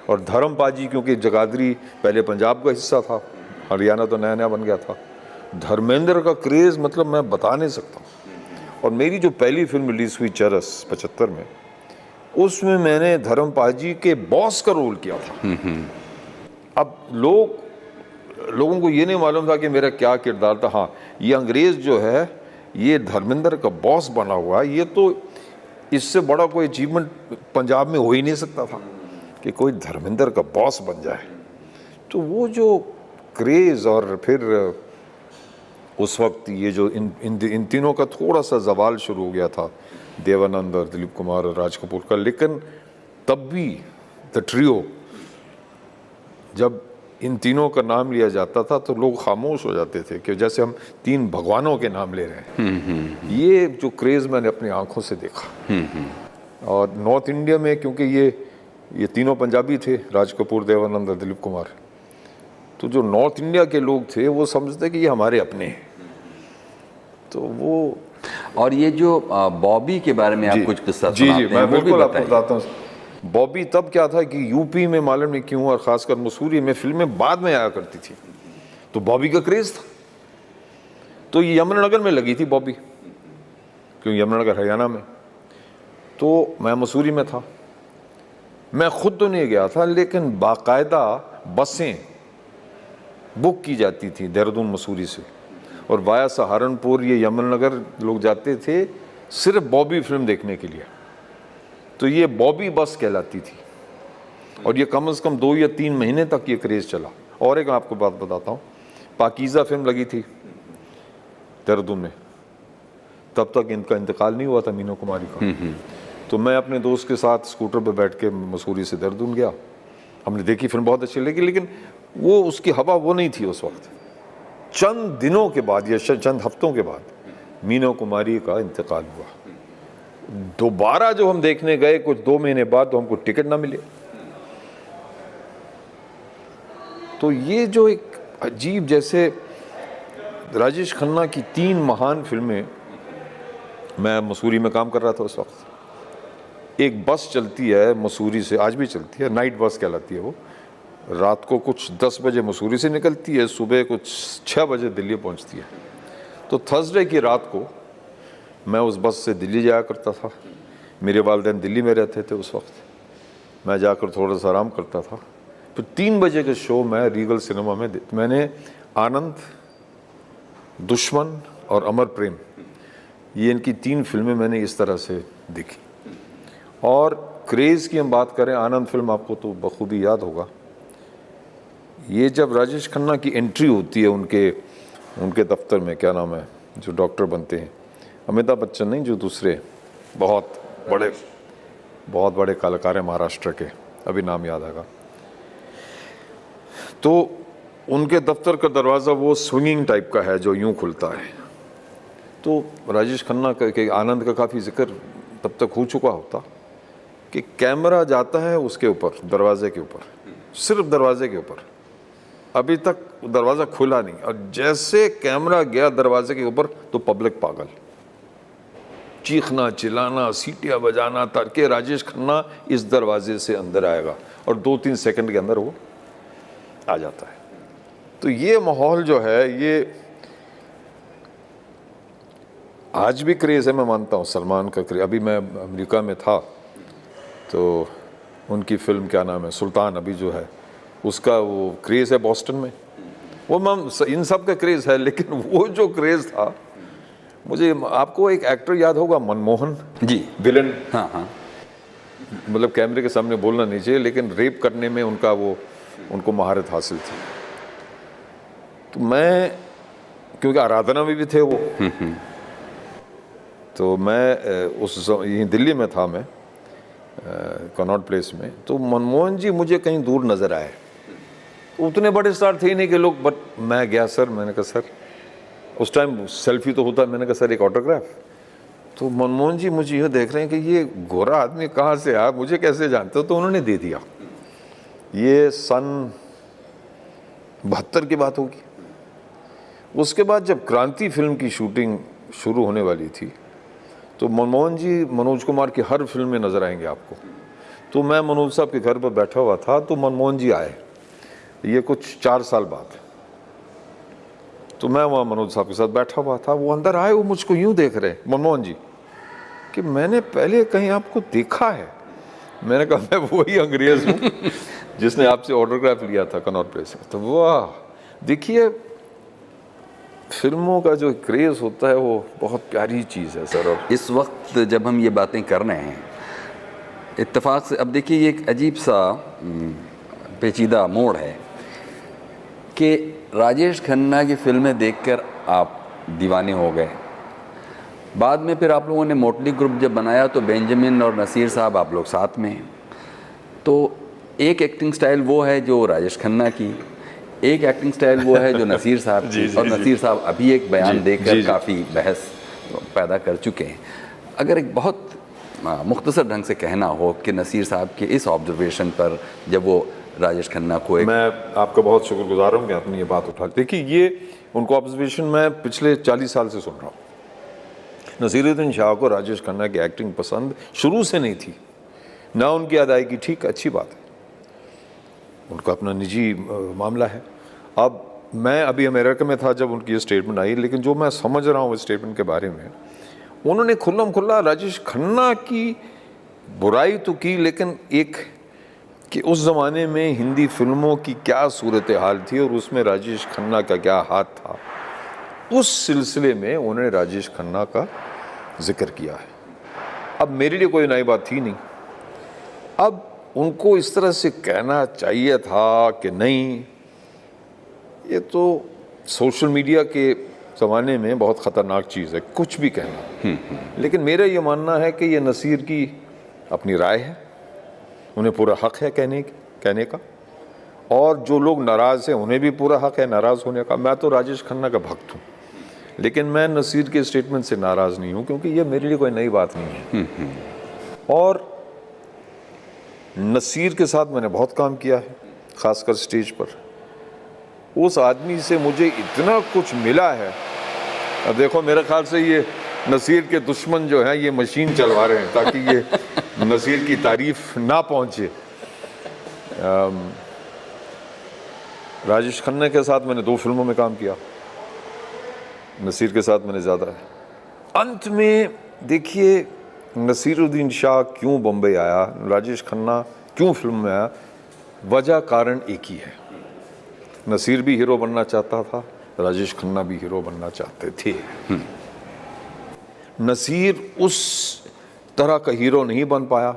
और धर्मपाजी क्योंकि जगाधरी पहले पंजाब का हिस्सा था, हरियाणा तो नया नया बन गया था, धर्मेंद्र का क्रेज़ मतलब मैं बता नहीं सकता। और मेरी जो पहली फिल्म रिलीज़ हुई चरस 75 में, उसमें मैंने धर्मपाजी के बॉस का रोल किया था। अब लोगों को ये नहीं मालूम था कि मेरा क्या किरदार था। हाँ, ये अंग्रेज़ जो है ये धर्मेंद्र का बॉस बना हुआ है, ये तो इससे बड़ा कोई अचीवमेंट पंजाब में हो ही नहीं सकता था कि कोई धर्मेंद्र का बॉस बन जाए। तो वो जो क्रेज़, और फिर उस वक्त ये जो इन तीनों का थोड़ा सा जवाल शुरू हो गया था, देवानंद और दिलीप कुमार और राज कपूर का, लेकिन तब भी द ट्रियो, जब इन तीनों का नाम लिया जाता था तो लोग खामोश हो जाते थे कि जैसे हम तीन भगवानों के नाम ले रहे हैं। ये जो क्रेज़ मैंने अपनी आंखों से देखा। और नॉर्थ इंडिया में क्योंकि ये तीनों पंजाबी थे, राज कपूर, देवानंद और दिलीप कुमार, तो जो नॉर्थ इंडिया के लोग थे वो समझते कि ये हमारे अपने हैं। तो वो, और ये जो बॉबी के बारे में आप कुछ किस्सा जी सुनाते हैं, मैं वो भी बिल्कुल आपको बताइए। बताता हूँ। बॉबी तब क्या था कि यूपी में मालूम नहीं क्यों, और खासकर मसूरी में फिल्में बाद में आया करती थी, तो बॉबी का क्रेज़ था। तो ये यमुनानगर में लगी थी बॉबी, क्योंकि यमुनानगर हरियाणा में, तो मैं मसूरी में था। मैं खुद तो नहीं गया था, लेकिन बाकायदा बसें बुक की जाती थी देहरादून मसूरी से, और वाया सहारनपुर ये यमुनानगर लोग जाते थे सिर्फ बॉबी फिल्म देखने के लिए। तो ये बॉबी बस कहलाती थी, और ये कम से कम 2 या 3 महीने तक ये क्रेज़ चला। और एक आपको बात बताता हूँ, पाकीज़ा फिल्म लगी थी देहरादून में, तब तक इनका इंतकाल नहीं हुआ था, मीनू कुमारी का। तो मैं अपने दोस्त के साथ स्कूटर पर बैठ के मसूरी से देहरादून गया। हमने देखी फिल्म, बहुत अच्छी लगी, लेकिन वो उसकी हवा वो नहीं थी उस वक्त। चंद दिनों के बाद या चंद हफ्तों के बाद मीनू कुमारी का इंतकाल हुआ। दोबारा जो हम देखने गए कुछ 2 महीने बाद, तो हमको टिकट ना मिले। तो ये जो एक अजीब, जैसे राजेश खन्ना की 3 महान फिल्में, मैं मसूरी में काम कर रहा था उस वक्त। एक बस चलती है मसूरी से, आज भी चलती है, नाइट बस कहलाती है वो। रात को कुछ 10 बजे मसूरी से निकलती है, सुबह कुछ 6 बजे दिल्ली पहुंचती है। तो थर्सडे की रात को मैं उस बस से दिल्ली जाया करता था। मेरे वालिदैन दिल्ली में रहते थे उस वक्त, मैं जाकर थोड़ा सा आराम करता था। फिर 3 बजे के शो मैं रीगल सिनेमा में मैंने आनंद, दुश्मन और अमर प्रेम, ये इनकी 3 फिल्में मैंने इस तरह से देखी। और क्रेज़ की हम बात करें, आनंद फिल्म आपको तो बखूबी याद होगा। ये जब राजेश खन्ना की एंट्री होती है उनके दफ्तर में, क्या नाम है, जो डॉक्टर बनते हैं, अमिताभ बच्चन नहीं, जो दूसरे बहुत बड़े कलाकार हैं महाराष्ट्र के, अभी नाम याद आएगा। तो उनके दफ्तर का दरवाज़ा वो स्विंगिंग टाइप का है जो यूं खुलता है। तो राजेश खन्ना के आनंद का काफ़ी जिक्र तब तक हो चुका होता कि कैमरा जाता है उसके ऊपर, दरवाजे के ऊपर, सिर्फ दरवाजे के ऊपर, अभी तक दरवाज़ा खुला नहीं, और जैसे कैमरा गया दरवाजे के ऊपर तो पब्लिक पागल, चीखना चिल्लाना, सीटियाँ बजाना, ताकि राजेश खन्ना इस दरवाजे से अंदर आएगा, और 2-3 सेकंड के अंदर वो आ जाता है। तो ये माहौल जो है, ये आज भी क्रेज़ है, मैं मानता हूँ सलमान का क्रेज़। अभी मैं अमेरिका में था तो उनकी फिल्म क्या नाम है, सुल्तान, अभी जो है उसका वो क्रेज़ है बॉस्टन में। वो इन सब का क्रेज़ है, लेकिन वो जो क्रेज़ था, मुझे, आपको एक एक्टर याद होगा, मनमोहन जी, विलन। हाँ, मतलब कैमरे के सामने बोलना नहीं चाहिए, लेकिन रेप करने में उनको महारत हासिल थी। तो मैं, क्योंकि आराधना में भी थे वो, तो मैं यहीं दिल्ली में था, मैं कनॉट प्लेस में। तो मनमोहन जी मुझे कहीं दूर नज़र आए, उतने बड़े स्टार थे ही नहीं कि लोग, बट मैं गया सर, मैंने कहा सर, उस टाइम सेल्फी तो होता, मैंने कहा सर एक ऑटोग्राफ। तो मनमोहन जी मुझे ये देख रहे हैं कि ये गोरा आदमी कहाँ से आया, मुझे कैसे जानते हो, तो उन्होंने दे दिया। ये सन 72 की बात होगी। उसके बाद जब क्रांति फिल्म की शूटिंग शुरू होने वाली थी तो मनमोहन जी मनोज कुमार की हर फिल्म में नजर आएंगे आपको। तो मैं मनोज साहब के घर पर बैठा हुआ था तो मनमोहन जी आए, ये कुछ 4 साल बाद। तो मैं वहाँ मनोज साहब के साथ बैठा हुआ था, वो अंदर आए, वो मुझको यूँ देख रहे मनमोहन जी कि मैंने पहले कहीं आपको देखा है। मैंने कहा मैं वही अंग्रेज हूँ जिसने आपसे ऑटोग्राफ लिया था कनॉट प्लेस में। तो वाह, देखिए फिल्मों का जो क्रेज होता है वो बहुत प्यारी चीज़ है सर। और इस वक्त जब हम ये बातें कर रहे हैं, इत्तेफाक से अब देखिए ये एक अजीब सा पेचीदा मोड़ है कि राजेश खन्ना की फिल्में देखकर आप दीवाने हो गए। बाद में फिर आप लोगों ने मोटली ग्रुप जब बनाया तो बेंजामिन और नसीर साहब आप लोग साथ में हैं। तो एक एक्टिंग स्टाइल वो है जो राजेश खन्ना की, एक एक्टिंग स्टाइल वो है जो नसीर साहब की। और नसीर साहब अभी एक बयान देकर काफ़ी बहस पैदा कर चुके हैं। अगर एक बहुत मुख्तसर ढंग से कहना हो कि नसीर साहब के इस ऑब्जर्वेशन पर जब वो राजेश खन्ना को मैं आपका बहुत शुक्रगुजार हूँ कि आपने ये बात उठा। देखिए ये उनको ऑब्जर्वेशन मैं पिछले 40 साल से सुन रहा हूँ। नसीरुद्दीन शाह को राजेश खन्ना की एक्टिंग पसंद शुरू से नहीं थी, ना उनकी अदायगी, ठीक, अच्छी बात है, उनका अपना निजी मामला है। अब मैं अभी अमेरिका में था जब उनकी ये स्टेटमेंट आई, लेकिन जो मैं समझ रहा हूँ इस स्टेटमेंट के बारे में, उन्होंने खुल्लम खुल्ला राजेश खन्ना की बुराई तो की, लेकिन एक कि उस ज़माने में हिंदी फिल्मों की क्या सूरत हाल थी और उसमें राजेश खन्ना का क्या हाथ था, उस सिलसिले में उन्होंने राजेश खन्ना का जिक्र किया है। अब मेरे लिए कोई नई बात थी नहीं। अब उनको इस तरह से कहना चाहिए था कि नहीं, ये तो सोशल मीडिया के ज़माने में बहुत ख़तरनाक चीज़ है, कुछ भी कहना। लेकिन मेरा ये मानना है कि ये नसीर की अपनी राय है, उन्हें पूरा हक़ है कहने का, और जो लोग नाराज़ हैं उन्हें भी पूरा हक़ है नाराज़ होने का। मैं तो राजेश खन्ना का भक्त हूँ, लेकिन मैं नसीर के स्टेटमेंट से नाराज़ नहीं हूँ, क्योंकि ये मेरे लिए कोई नई बात नहीं है। और नसीर के साथ मैंने बहुत काम किया है, ख़ासकर स्टेज पर। उस आदमी से मुझे इतना कुछ मिला है। अब देखो मेरे ख्याल से ये नसीर के दुश्मन जो हैं ये मशीन चलवा रहे हैं ताकि ये नसीर की तारीफ ना पहुँचे। राजेश खन्ना के साथ मैंने 2 फिल्मों में काम किया, नसीर के साथ मैंने ज़्यादा है। अंत में देखिए नसीरुद्दीन शाह क्यों बम्बई आया, राजेश खन्ना क्यों फिल्म में आया, वजह कारण एक ही है। नसीर भी हीरो बनना चाहता था, राजेश खन्ना भी हीरो बनना चाहते थे। नसीर उस तरह का हीरो नहीं बन पाया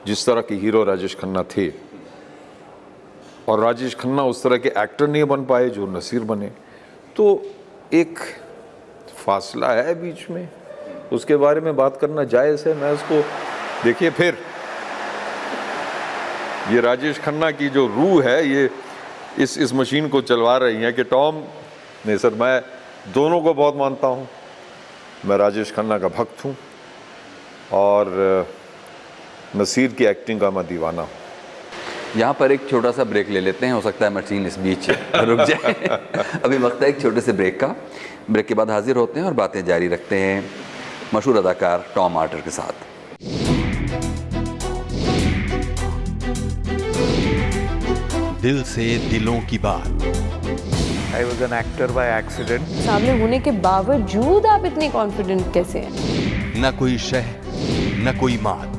जिस तरह के हीरो राजेश खन्ना थे, और राजेश खन्ना उस तरह के एक्टर नहीं बन पाए जो नसीर बने। तो एक फासला है बीच में, उसके बारे में बात करना जायज़ है। मैं उसको देखिए, फिर ये राजेश खन्ना की जो रूह है ये इस मशीन को चलवा रही है कि टॉम नहीं सर, मैं दोनों को बहुत मानता हूँ। मैं राजेश खन्ना का भक्त हूँ और नसीर की एक्टिंग का मैं दीवाना हूँ। यहाँ पर एक छोटा सा ब्रेक ले लेते हैं, हो सकता है मशीन इस बीच रुक जाए। अभी वक्त है एक छोटे से ब्रेक का। ब्रेक के बाद हाजिर होते हैं और बातें जारी रखते हैं मशहूर अदाकार टॉम आर्टर के साथ। दिल से दिलों की बात। I was an actor by accident. सामने होने के बावजूद आप इतने कॉन्फिडेंट कैसे हैं? न कोई शह न कोई मात।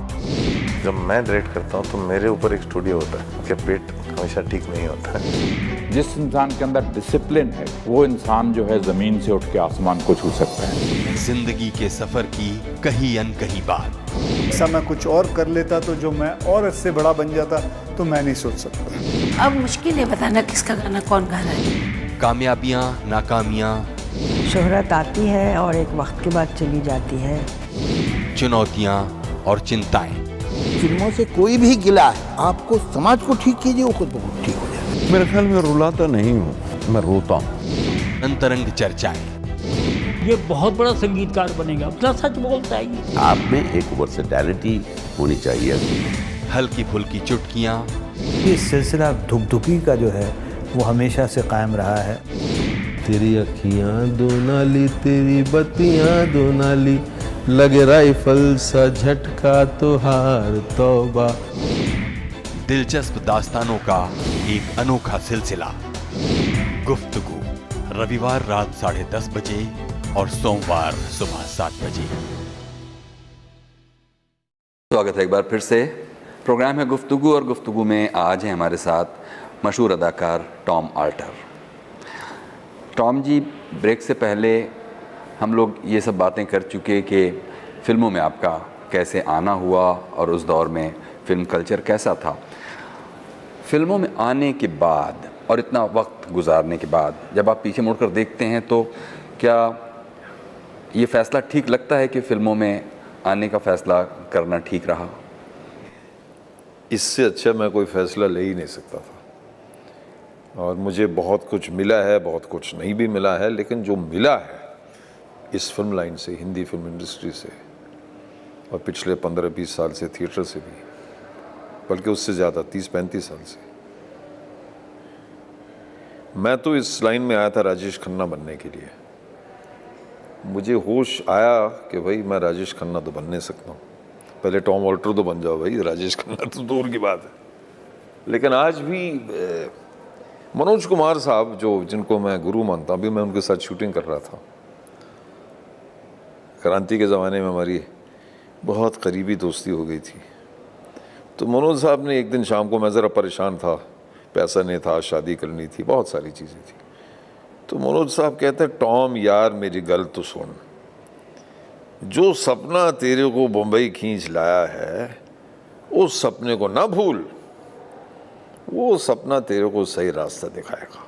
जब मैं डायरेक्ट करता हूँ तो मेरे ऊपर एक स्टूडियो होता है कि पेट हमेशा ठीक नहीं होता है। जिस इंसान के अंदर डिसिप्लिन है वो इंसान जो है जमीन से उठ के आसमान को छू सकता है। जिंदगी के सफर की कहीं अनकही बात। ऐसा मैं कुछ और कर लेता तो जो मैं और इससे बड़ा बन जाता तो मैं नहीं सोच सकता। अब मुश्किल है बताना किसका गाना कौन गा रहा है। कामयाबियां नाकामियां, शोहरत आती है और एक वक्त के बाद चली जाती है। चुनौतियां और चिंताएं। फिल्मों से कोई भी गिला है, आपको समाज को ठीक कीजिए, वो खुद बहुत ठीक हो जाए। मेरे ख्याल में रुलाता नहीं हूँ, मैं रोता हूँ। अंतरंग चर्चाएं। ये बहुत बड़ा संगीतकार बनेगा, अपना सच बोलता है ये। आप में एक वर्सेटैलिटी होनी चाहिए। हल्की फुल्की चुटकियाँ। ये सिलसिला धुक-धुकी का जो है वो हमेशा से कायम रहा है। तेरी अखियाँ दो नाली, तेरी बत्तियाँ दो नाली, लगे राइफल सा झटका तो हार तौबा। दिलचस्प दास्तानों का एक अनोखा सिलसिला गुफ्तगू, रविवार रात 10:30 बजे और सोमवार सुबह 7 बजे। स्वागत है एक बार फिर से। प्रोग्राम है गुफ्तगू और गुफ्तगू में आज है हमारे साथ मशहूर अदाकार टॉम आल्टर। टॉम जी, ब्रेक से पहले हम लोग ये सब बातें कर चुके कि फिल्मों में आपका कैसे आना हुआ और उस दौर में फिल्म कल्चर कैसा था। फिल्मों में आने के बाद और इतना वक्त गुजारने के बाद जब आप पीछे मुड़कर देखते हैं तो क्या ये फ़ैसला ठीक लगता है कि फिल्मों में आने का फ़ैसला करना ठीक रहा? इससे अच्छा मैं कोई फ़ैसला ले ही नहीं सकता था। और मुझे बहुत कुछ मिला है, बहुत कुछ नहीं भी मिला है, लेकिन जो मिला है इस फिल्म लाइन से, हिंदी फिल्म इंडस्ट्री से, और पिछले 15-20 साल से थिएटर से भी, बल्कि उससे ज़्यादा 30-35 साल से। मैं तो इस लाइन में आया था राजेश खन्ना बनने के लिए। मुझे होश आया कि भाई मैं राजेश खन्ना तो बन नहीं सकता हूँ। पहले टॉम आल्टर तो बन जाओ भाई, राजेश खन्ना तो दूर की बात है। लेकिन आज भी मनोज कुमार साहब, जो जिनको मैं गुरु मानता हूँ, अभी मैं उनके साथ शूटिंग कर रहा था। क्रांति के ज़माने में हमारी बहुत करीबी दोस्ती हो गई थी। तो मनोज साहब ने एक दिन शाम को, मैं ज़रा परेशान था, पैसा नहीं था, शादी करनी थी, बहुत सारी चीज़ें थी। तो मनोज साहब कहते हैं, टॉम यार मेरी गल तो सुन, जो सपना तेरे को बम्बई खींच लाया है उस सपने को ना भूल, वो सपना तेरे को सही रास्ता दिखाएगा।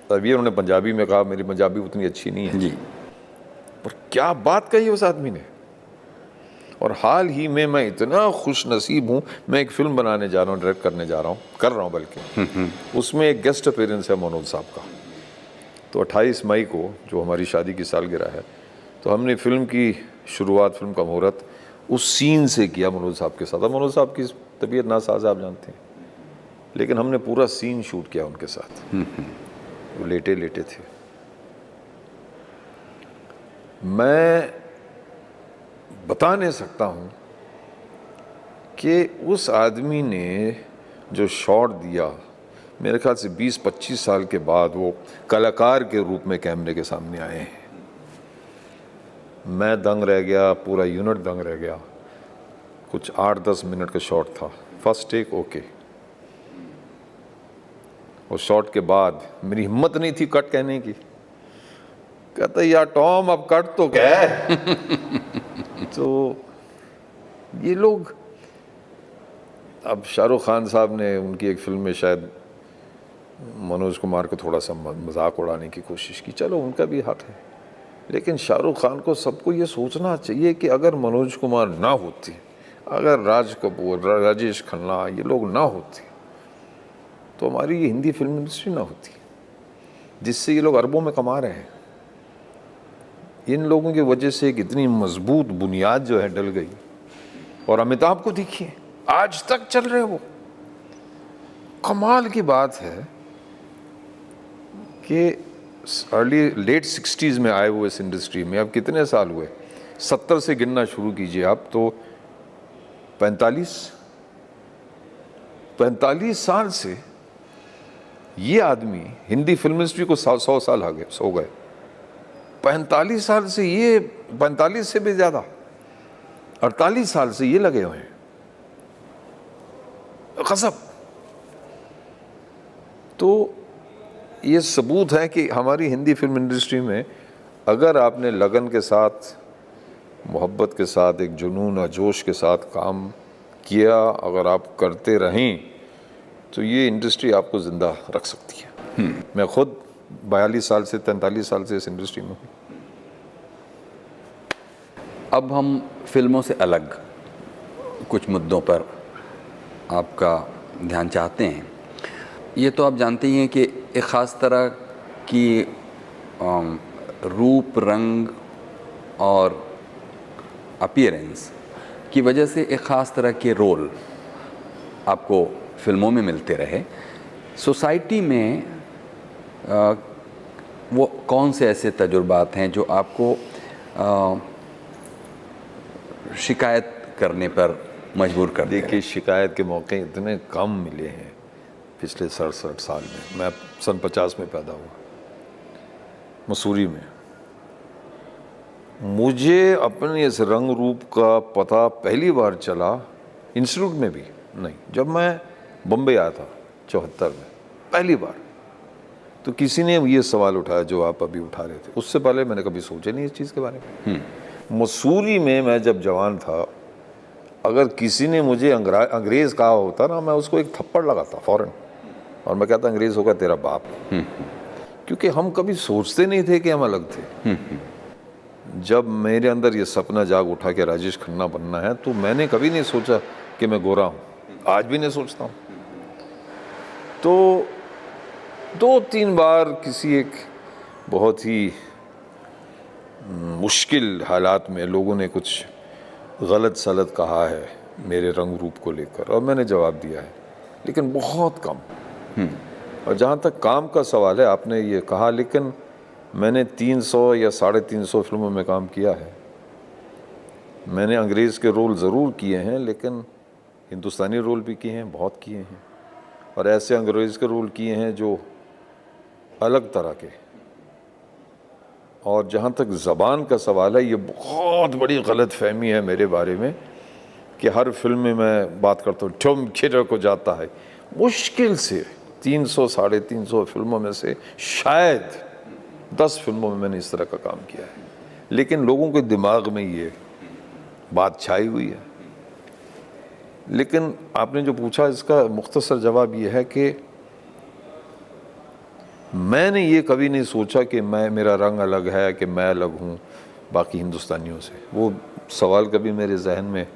तभी उन्होंने पंजाबी में कहा, मेरी पंजाबी उतनी अच्छी नहीं है जी, पर क्या बात कही उस आदमी ने। और हाल ही में मैं इतना खुश नसीब हूँ, मैं एक फिल्म बनाने जा रहा हूँ, डायरेक्ट करने जा रहा हूँ, कर रहा हूँ बल्कि, उसमें एक गेस्ट अपीयरेंस है मनोज साहब का। तो 28 मई को, जो हमारी शादी की सालगिरह है, तो हमने फिल्म की शुरुआत, फिल्म का मुहूर्त उस सीन से किया मनोज साहब के साथ। मनोज साहब की तबीयत नासाज आप जानते हैं, लेकिन हमने पूरा सीन शूट किया उनके साथ। वो लेटे लेटे थे। मैं बता नहीं सकता हूँ कि उस आदमी ने जो शॉट दिया, मेरे ख्याल से 20-25 साल के बाद वो कलाकार के रूप में कैमरे के सामने आए हैं। मैं दंग रह गया, पूरा यूनिट दंग रह गया। कुछ 8-10 मिनट का शॉट था, फर्स्ट टेक ओके। और शॉट के बाद मेरी हिम्मत नहीं थी कट कहने की। कहता यार टॉम अब कट तो क्या है। तो ये लोग, अब शाहरुख खान साहब ने उनकी एक फिल्म में शायद मनोज कुमार को थोड़ा सा मजाक उड़ाने की कोशिश की, चलो उनका भी हक है। लेकिन शाहरुख खान को, सबको ये सोचना चाहिए कि अगर मनोज कुमार ना होती, अगर राज कपूर, राजेश खन्ना, ये लोग ना होते, तो हमारी ये हिंदी फिल्म इंडस्ट्री ना होती, जिससे ये लोग अरबों में कमा रहे हैं। इन लोगों की वजह से एक इतनी मजबूत बुनियाद जो है डल गई। और अमिताभ को देखिए, आज तक चल रहे वो। कमाल की बात है कि लेट 60s में आए हुए इस इंडस्ट्री में, अब कितने साल हुए, 70 से गिनना शुरू कीजिए आप, तो 45 साल से ये आदमी हिंदी फिल्म इंडस्ट्री को 100 साल हो गए। 45 साल से ये, 45 से भी ज़्यादा, 48 साल से ये लगे हुए हैं। गज़ब। तो ये सबूत है कि हमारी हिंदी फिल्म इंडस्ट्री में अगर आपने लगन के साथ, मोहब्बत के साथ, एक जुनून और जोश के साथ काम किया, अगर आप करते रहें, तो ये इंडस्ट्री आपको ज़िंदा रख सकती है। मैं खुद 42 साल से, 43 साल से इस इंडस्ट्री में हूँ। अब हम फिल्मों से अलग कुछ मुद्दों पर आपका ध्यान चाहते हैं। ये तो आप जानते ही हैं कि एक ख़ास तरह की रूप रंग और अपीयरेंस की वजह से एक ख़ास तरह के रोल आपको फिल्मों में मिलते रहे, सोसाइटी में वो कौन से ऐसे तजुर्बात हैं जो आपको शिकायत करने पर मजबूर कर दिया? देखिए, शिकायत के मौके इतने कम मिले हैं पिछले 67 साल में। मैं सन 50 में पैदा हुआ, मसूरी में। मुझे अपने इस रंग रूप का पता पहली बार चला इंस्टीट्यूट में भी नहीं, जब मैं बम्बई आया था 74 में पहली बार। तो किसी ने ये सवाल उठाया जो आप अभी उठा रहे थे, उससे पहले मैंने कभी सोचा नहीं इस चीज़ के बारे में। मसूरी में मैं जब जवान था, अगर किसी ने मुझे अंग्रेज़ कहा होता ना, मैं उसको एक थप्पड़ लगाता फ़ौरन, और मैं कहता अंग्रेज़ होगा तेरा बाप। क्योंकि हम कभी सोचते नहीं थे कि हम अलग थे। जब मेरे अंदर ये सपना जाग उठा कि राजेश खन्ना बनना है, तो मैंने कभी नहीं सोचा कि मैं गोरा हूँ, आज भी नहीं सोचता हूँ। तो 2-3 बार किसी एक बहुत ही मुश्किल हालात में लोगों ने कुछ गलत सलत कहा है मेरे रंग रूप को लेकर, और मैंने जवाब दिया है, लेकिन बहुत कम। और जहाँ तक काम का सवाल है, आपने ये कहा, लेकिन मैंने 300 या 350 फिल्मों में काम किया है। मैंने अंग्रेज़ के रोल ज़रूर किए हैं, लेकिन हिंदुस्तानी रोल भी किए हैं, बहुत किए हैं, और ऐसे अंग्रेज़ के रोल किए हैं जो अलग तरह के। और जहाँ तक ज़बान का सवाल है, ये बहुत बड़ी गलत फहमी है मेरे बारे में कि हर फिल्म में मैं बात करता हूँ ठुम खिर को जाता है। मुश्किल से 300-350 फिल्मों में से शायद 10 फिल्मों में मैंने इस तरह का काम किया है, लेकिन लोगों के दिमाग में ये बात छाई हुई है। लेकिन आपने जो पूछा, इसका मुख्तसर जवाब ये है कि मैंने ये कभी नहीं सोचा कि मेरा रंग अलग है, कि मैं अलग हूँ बाकी हिंदुस्तानियों से। वो सवाल कभी मेरे जहन में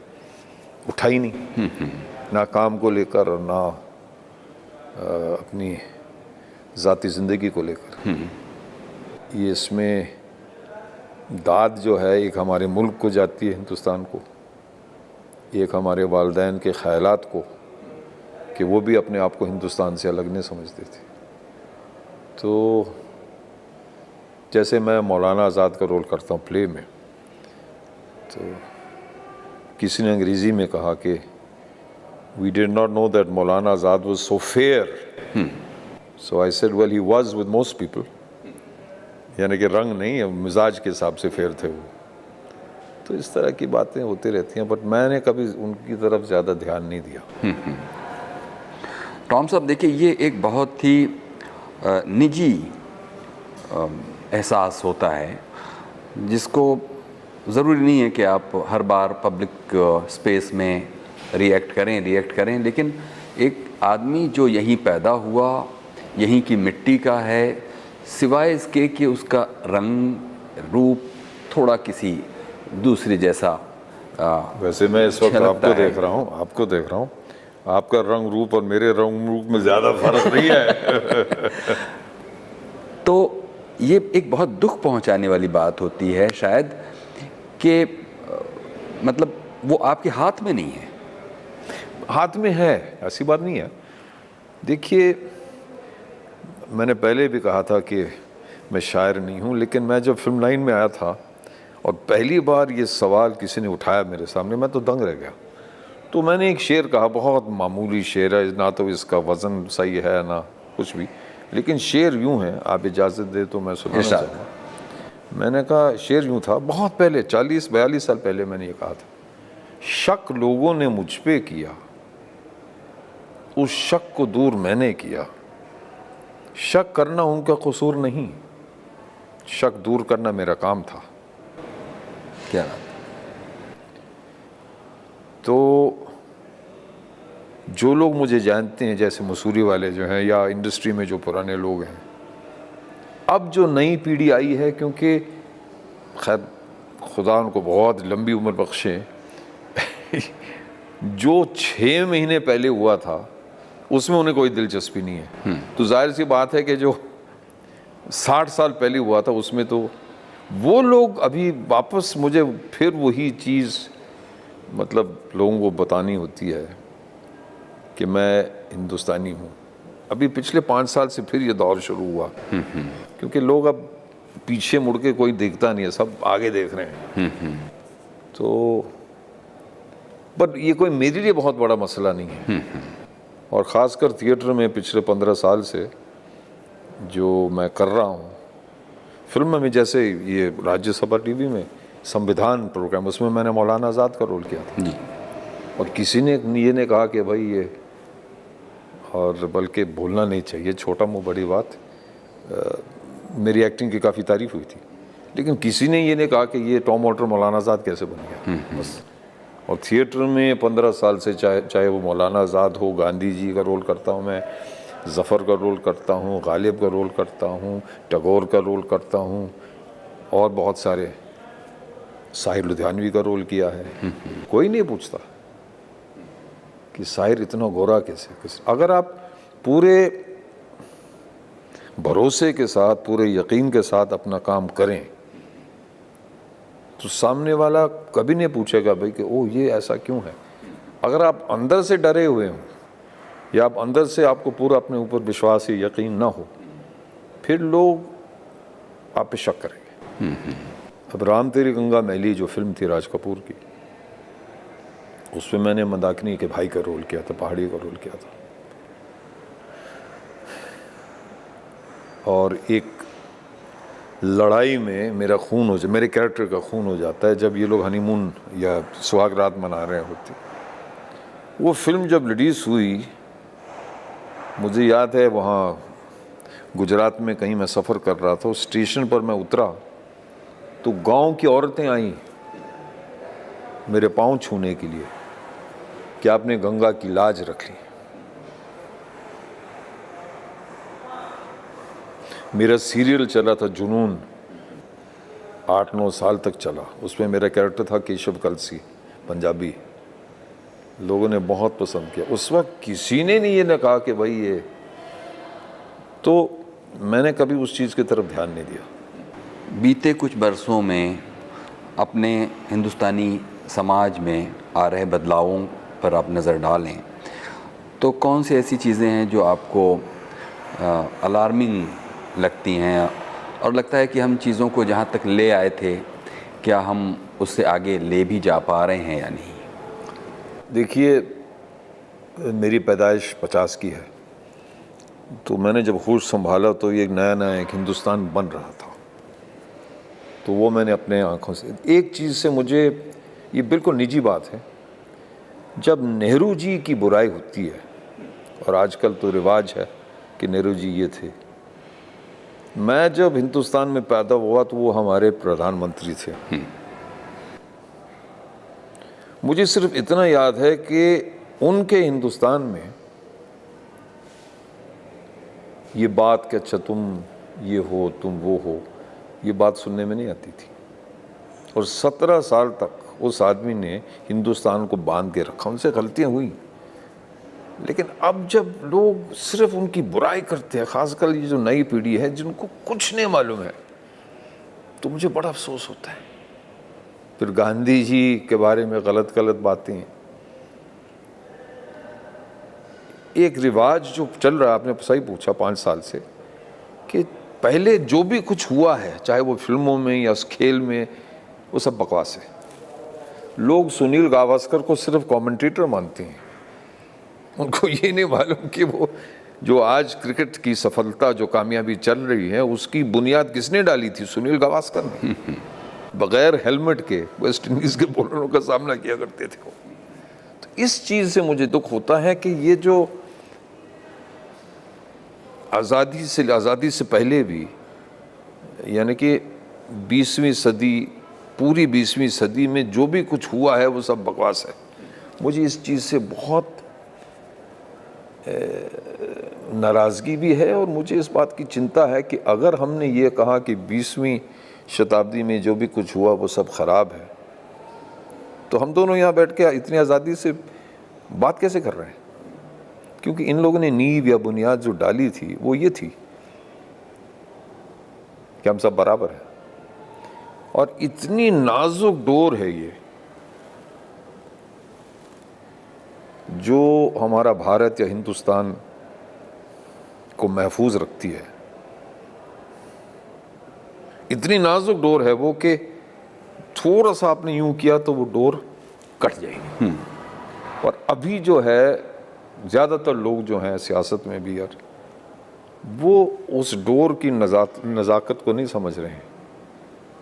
उठा ही नहीं, ना काम को लेकर और ना अपनी ज़ाती ज़िंदगी को लेकर। ये इसमें दाद जो है, एक हमारे मुल्क को जाती है, हिंदुस्तान को, एक हमारे वालिदैन के ख़यालात को, कि वो भी अपने आप को हिंदुस्तान से अलग नहीं समझते थे। तो जैसे मैं मौलाना आज़ाद का रोल करता हूँ प्ले में, तो किसी ने अंग्रेज़ी में कहा कि we did not know that Maulana Azad was so fair. So I said well he was with most people, यानी कि रंग नहीं, मिजाज के हिसाब से फेयर थे वो। तो इस तरह की बातें होती रहती हैं, बट मैंने कभी उनकी तरफ ज़्यादा ध्यान नहीं दिया। टॉम साहब, देखिए, ये एक बहुत ही निजी एहसास होता है, जिसको ज़रूरी नहीं है कि आप हर बार पब्लिक स्पेस में रिएक्ट करें, लेकिन एक आदमी जो यहीं पैदा हुआ, यहीं की मिट्टी का है, सिवाय इसके कि उसका रंग रूप थोड़ा किसी दूसरे जैसा। वैसे मैं इस वक्त आपको देख रहा हूँ, आपका रंग रूप और मेरे रंग रूप में ज़्यादा फर्क नहीं है। तो ये एक बहुत दुख पहुंचाने वाली बात होती है शायद, कि मतलब वो आपके हाथ में नहीं है। हाथ में है, ऐसी बात नहीं है। देखिए, मैंने पहले भी कहा था कि मैं शायर नहीं हूँ, लेकिन मैं जब फिल्म लाइन में आया था और पहली बार ये सवाल किसी ने उठाया मेरे सामने, मैं तो दंग रह गया। तो मैंने एक शेर कहा, बहुत मामूली शेर है, ना तो इसका वज़न सही है ना कुछ भी, लेकिन शेर यूँ है, आप इजाज़त दे तो मैं सुनाना चाहूँगा। मैंने कहा, शेर यूँ था, बहुत पहले 40-42 साल पहले मैंने ये कहा था, शक लोगों ने मुझ पे किया, उस शक को दूर मैंने किया। शक करना उनका कसूर नहीं, शक दूर करना मेरा काम था। क्या? तो जो लोग मुझे जानते हैं, जैसे मसूरी वाले जो हैं, या इंडस्ट्री में जो पुराने लोग हैं, अब जो नई पीढ़ी आई है, क्योंकि खैर खुदा उनको बहुत लंबी उम्र बख्शे, जो 6 महीने पहले हुआ था उसमें उन्हें कोई दिलचस्पी नहीं है। तो जाहिर सी बात है कि जो 60 साल पहले हुआ था उसमें तो वो लोग अभी वापस मुझे फिर वही चीज़ मतलब लोगों को बतानी होती है कि मैं हिंदुस्तानी हूँ। अभी पिछले 5 साल से फिर ये दौर शुरू हुआ, क्योंकि लोग अब पीछे मुड़ के कोई देखता नहीं है, सब आगे देख रहे हैं। तो पर ये कोई मेरे लिए बहुत बड़ा मसला नहीं है। और ख़ासकर थिएटर में पिछले 15 साल से जो मैं कर रहा हूँ, फिल्म में जैसे ये राज्यसभा टीवी में संविधान प्रोग्राम, उसमें मैंने मौलाना आज़ाद का रोल किया था। और किसी ने ये नहीं कहा कि भाई ये, और बल्कि बोलना नहीं चाहिए, छोटा मुँह बड़ी बात, मेरी एक्टिंग की काफ़ी तारीफ हुई थी, लेकिन किसी ने ये नहीं कहा कि ये टॉम ऑल्टर मौलाना आज़ाद कैसे बन गया। बस। और थिएटर में 15 साल से चाहे वो मौलाना आज़ाद हो, गांधी जी का रोल करता हूँ मैं, ज़फ़र का रोल करता हूँ, गालिब का रोल करता हूँ, टैगोर का रोल करता हूँ, और बहुत सारे, साहिर लुधियानवी का रोल किया है। कोई नहीं पूछता कि साहिर इतना गोरा कैसे। अगर आप पूरे भरोसे के साथ, पूरे यकीन के साथ अपना काम करें तो सामने वाला कभी नहीं पूछेगा भाई कि ओह ये ऐसा क्यों है। अगर आप अंदर से डरे हुए हो या आप अंदर से आपको पूरा अपने ऊपर विश्वास या यकीन ना हो, फिर लोग आप पे शक करेंगे। अब राम तेरी गंगा मैली जो फिल्म थी राज कपूर की, उसमें मैंने मंदाकिनी के भाई का रोल किया था, पहाड़ी का रोल किया था। और एक लड़ाई में मेरा खून हो जाए, मेरे कैरेक्टर का खून हो जाता है जब ये लोग हनीमून या सुहाग रात मना रहे होते। वो फिल्म जब रिलीज़ हुई, मुझे याद है वहाँ गुजरात में कहीं मैं सफ़र कर रहा था, उस स्टेशन पर मैं उतरा तो गांव की औरतें आईं मेरे पाँव छूने के लिए कि आपने गंगा की लाज रख ली। मेरा सीरियल चला था जुनून, 8-9 साल तक चला। उसमें मेरा कैरेक्टर था केशव कलसी, पंजाबी। लोगों ने बहुत पसंद किया। उस वक्त किसी ने नहीं ये ना कहा कि भाई ये, तो मैंने कभी उस चीज़ की तरफ ध्यान नहीं दिया। बीते कुछ बरसों में अपने हिंदुस्तानी समाज में आ रहे बदलावों पर आप नज़र डालें तो कौन सी ऐसी चीज़ें हैं जो आपको अलार्मिंग लगती हैं और लगता है कि हम चीज़ों को जहाँ तक ले आए थे, क्या हम उससे आगे ले भी जा पा रहे हैं या नहीं? देखिए, मेरी पैदाइश 50 की है, तो मैंने जब होश संभाला तो ये नया एक हिंदुस्तान बन रहा था। तो वो मैंने अपने आँखों से, एक चीज़ से मुझे, ये बिल्कुल निजी बात है, जब नेहरू जी की बुराई होती है, और आजकल तो रिवाज है कि नेहरू जी ये थे, मैं जब हिंदुस्तान में पैदा हुआ तो वो हमारे प्रधानमंत्री थे। मुझे सिर्फ इतना याद है कि उनके हिंदुस्तान में ये बात कि अच्छा तुम ये हो, तुम वो हो, ये बात सुनने में नहीं आती थी। और 17 साल तक उस आदमी ने हिंदुस्तान को बांध के रखा। उनसे गलतियां हुई, लेकिन अब जब लोग सिर्फ उनकी बुराई करते हैं, खासकर ये जो नई पीढ़ी है जिनको कुछ नहीं मालूम है, तो मुझे बड़ा अफसोस होता है। फिर गांधी जी के बारे में गलत बातें, एक रिवाज जो चल रहा है, आपने सही पूछा 5 साल से, कि पहले जो भी कुछ हुआ है, चाहे वो फिल्मों में या उस खेल में, वो सब बकवास है। लोग सुनील गावस्कर को सिर्फ कमेंटेटर मानते हैं, उनको ये नहीं मालूम कि वो जो आज क्रिकेट की सफलता, जो कामयाबी चल रही है, उसकी बुनियाद किसने डाली थी? सुनील गावस्कर ने। बगैर हेलमेट के वेस्ट इंडीज़ के बॉलरों का सामना किया करते थे। तो इस चीज़ से मुझे दुख होता है कि ये जो आज़ादी से पहले भी, यानी कि 20वीं सदी, पूरी 20वीं सदी में जो भी कुछ हुआ है वो सब बकवास है। मुझे इस चीज़ से बहुत नाराज़गी भी है, और मुझे इस बात की चिंता है कि अगर हमने ये कहा कि 20वीं शताब्दी में जो भी कुछ हुआ वो सब ख़राब है, तो हम दोनों यहाँ बैठ के इतनी आज़ादी से बात कैसे कर रहे हैं? क्योंकि इन लोगों ने नींव या बुनियाद जो डाली थी वो ये थी कि हम सब बराबर हैं। और इतनी नाजुक डोर है ये, जो हमारा भारत या हिंदुस्तान को महफूज रखती है। इतनी नाजुक डोर है वो कि थोड़ा सा आपने यूं किया तो वो डोर कट जाएगी। और अभी जो है ज़्यादातर लोग जो हैं सियासत में भी यार, वो उस डोर की नज़ाकत को नहीं समझ रहे हैं,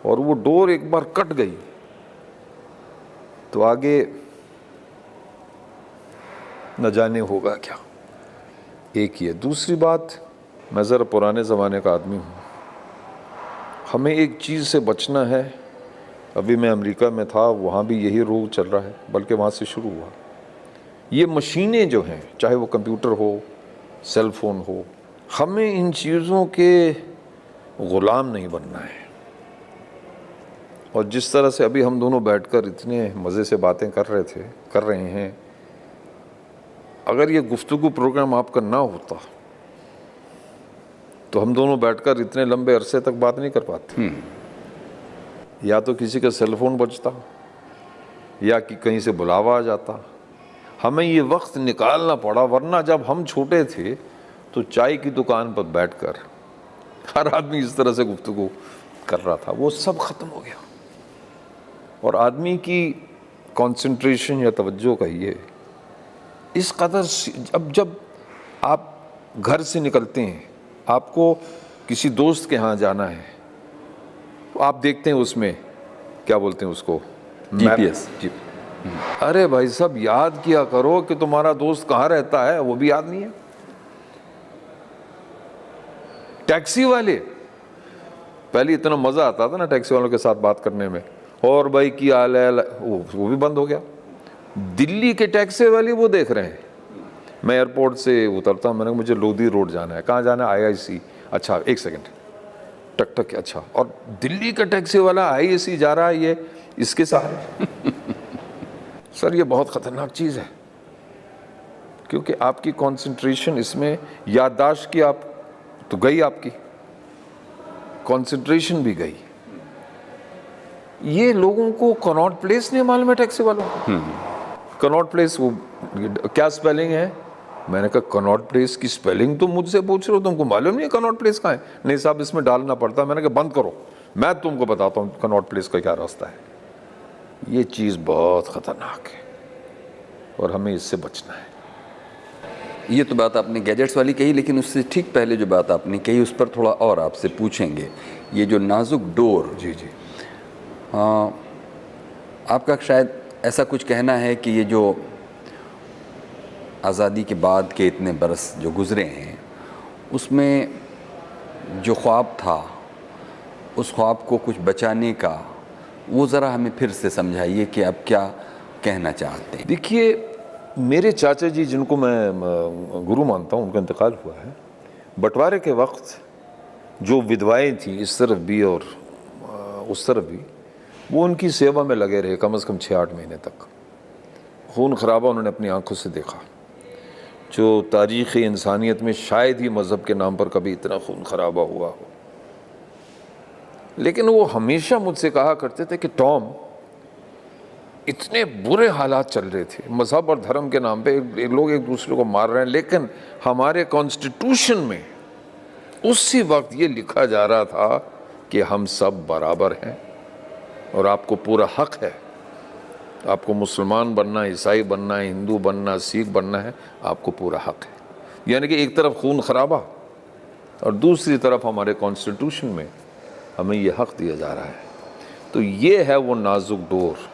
और वो डोर एक बार कट गई तो आगे न जाने होगा क्या। एक ये। दूसरी बात, मैं ज़रा पुराने ज़माने का आदमी हूँ, हमें एक चीज़ से बचना है। अभी मैं अमेरिका में था, वहाँ भी यही रूल चल रहा है, बल्कि वहाँ से शुरू हुआ। ये मशीनें जो हैं, चाहे वो कंप्यूटर हो, सेल फोन हो, हमें इन चीज़ों के ग़ुलाम नहीं बनना है। और जिस तरह से अभी हम दोनों बैठकर इतने मज़े से बातें कर रहे हैं, अगर ये गुफ्तगू प्रोग्राम आपका ना होता तो हम दोनों बैठकर इतने लंबे अरसे तक बात नहीं कर पाते। या तो किसी का सेल फोन बजता, या कि कहीं से बुलावा आ जाता, हमें ये वक्त निकालना पड़ा। वरना जब हम छोटे थे तो चाय की दुकान पर बैठकर हर आदमी इस तरह से गुफ्तगू कर रहा था, वो सब ख़त्म हो गया। और आदमी की कंसंट्रेशन या तवज्जो का ये इस कदर, जब आप घर से निकलते हैं, आपको किसी दोस्त के यहाँ जाना है, तो आप देखते हैं उसमें क्या बोलते हैं उसको, GPS। अरे भाई साहब, याद किया करो कि तुम्हारा दोस्त कहाँ रहता है, वो भी याद नहीं है। टैक्सी वाले, पहले इतना मज़ा आता था ना टैक्सी वालों के साथ बात करने में, और भाई की हाल है, वो भी बंद हो गया। दिल्ली के टैक्सी वाले वो देख रहे हैं। मैं एयरपोर्ट से उतरता हूँ, मैंने कहा मुझे लोधी रोड जाना है। कहाँ जाना है? IIC। अच्छा, एक सेकंड, टक टक, अच्छा। और दिल्ली का टैक्सी वाला IIC जा रहा है, ये इसके सहारे। सर, ये बहुत ख़तरनाक चीज़ है, क्योंकि आपकी कंसंट्रेशन इसमें, याददाश्त की आप तो गई, आपकी कंसंट्रेशन भी गई। ये लोगों को कनॉट प्लेस नहीं मालूम है टैक्सी वालों को। कनॉट प्लेस, वो क्या स्पेलिंग है? मैंने कहा कनॉट प्लेस की स्पेलिंग तुम मुझसे पूछ रहे हो, तुमको मालूम नहीं है कनॉट प्लेस कहाँ है? नहीं साहब, इसमें डालना पड़ता। मैंने कहा बंद करो, मैं तुमको बताता हूँ कनॉट प्लेस का क्या रास्ता है। ये चीज़ बहुत ख़तरनाक है और हमें इससे बचना है। ये तो बात आपने गैजेट्स वाली कही, लेकिन उससे ठीक पहले जो बात आपने कही उस पर थोड़ा और आपसे पूछेंगे। ये जो नाजुक डोर, जी जी, आपका शायद ऐसा कुछ कहना है कि ये जो आज़ादी के बाद के इतने बरस जो गुज़रे हैं, उसमें जो ख्वाब था, उस ख्वाब को कुछ बचाने का, वो ज़रा हमें फिर से समझाइए कि आप क्या कहना चाहते हैं। देखिए, मेरे चाचा जी, जिनको मैं गुरु मानता हूँ, उनका इंतकाल हुआ है। बंटवारे के वक्त जो विधवाएं थीं, इस तरफ भी और उस तरफ भी, वो उनकी सेवा में लगे रहे कम से कम 6-8 महीने तक। खून खराबा उन्होंने अपनी आंखों से देखा, जो तारीख़ इंसानियत में शायद ही मज़हब के नाम पर कभी इतना खून खराबा हुआ हो। लेकिन वो हमेशा मुझसे कहा करते थे कि टॉम, इतने बुरे हालात चल रहे थे, मज़हब और धर्म के नाम पे लोग एक दूसरे को मार रहे हैं, लेकिन हमारे कॉन्स्टिट्यूशन में उसी वक्त ये लिखा जा रहा था कि हम सब बराबर हैं और आपको पूरा हक है। आपको मुसलमान बनना, ईसाई बनना, हिंदू बनना, सिख बनना है, आपको पूरा हक है। यानी कि एक तरफ खून खराबा और दूसरी तरफ हमारे कॉन्स्टिट्यूशन में हमें ये हक दिया जा रहा है। तो ये है वो नाजुक डोर।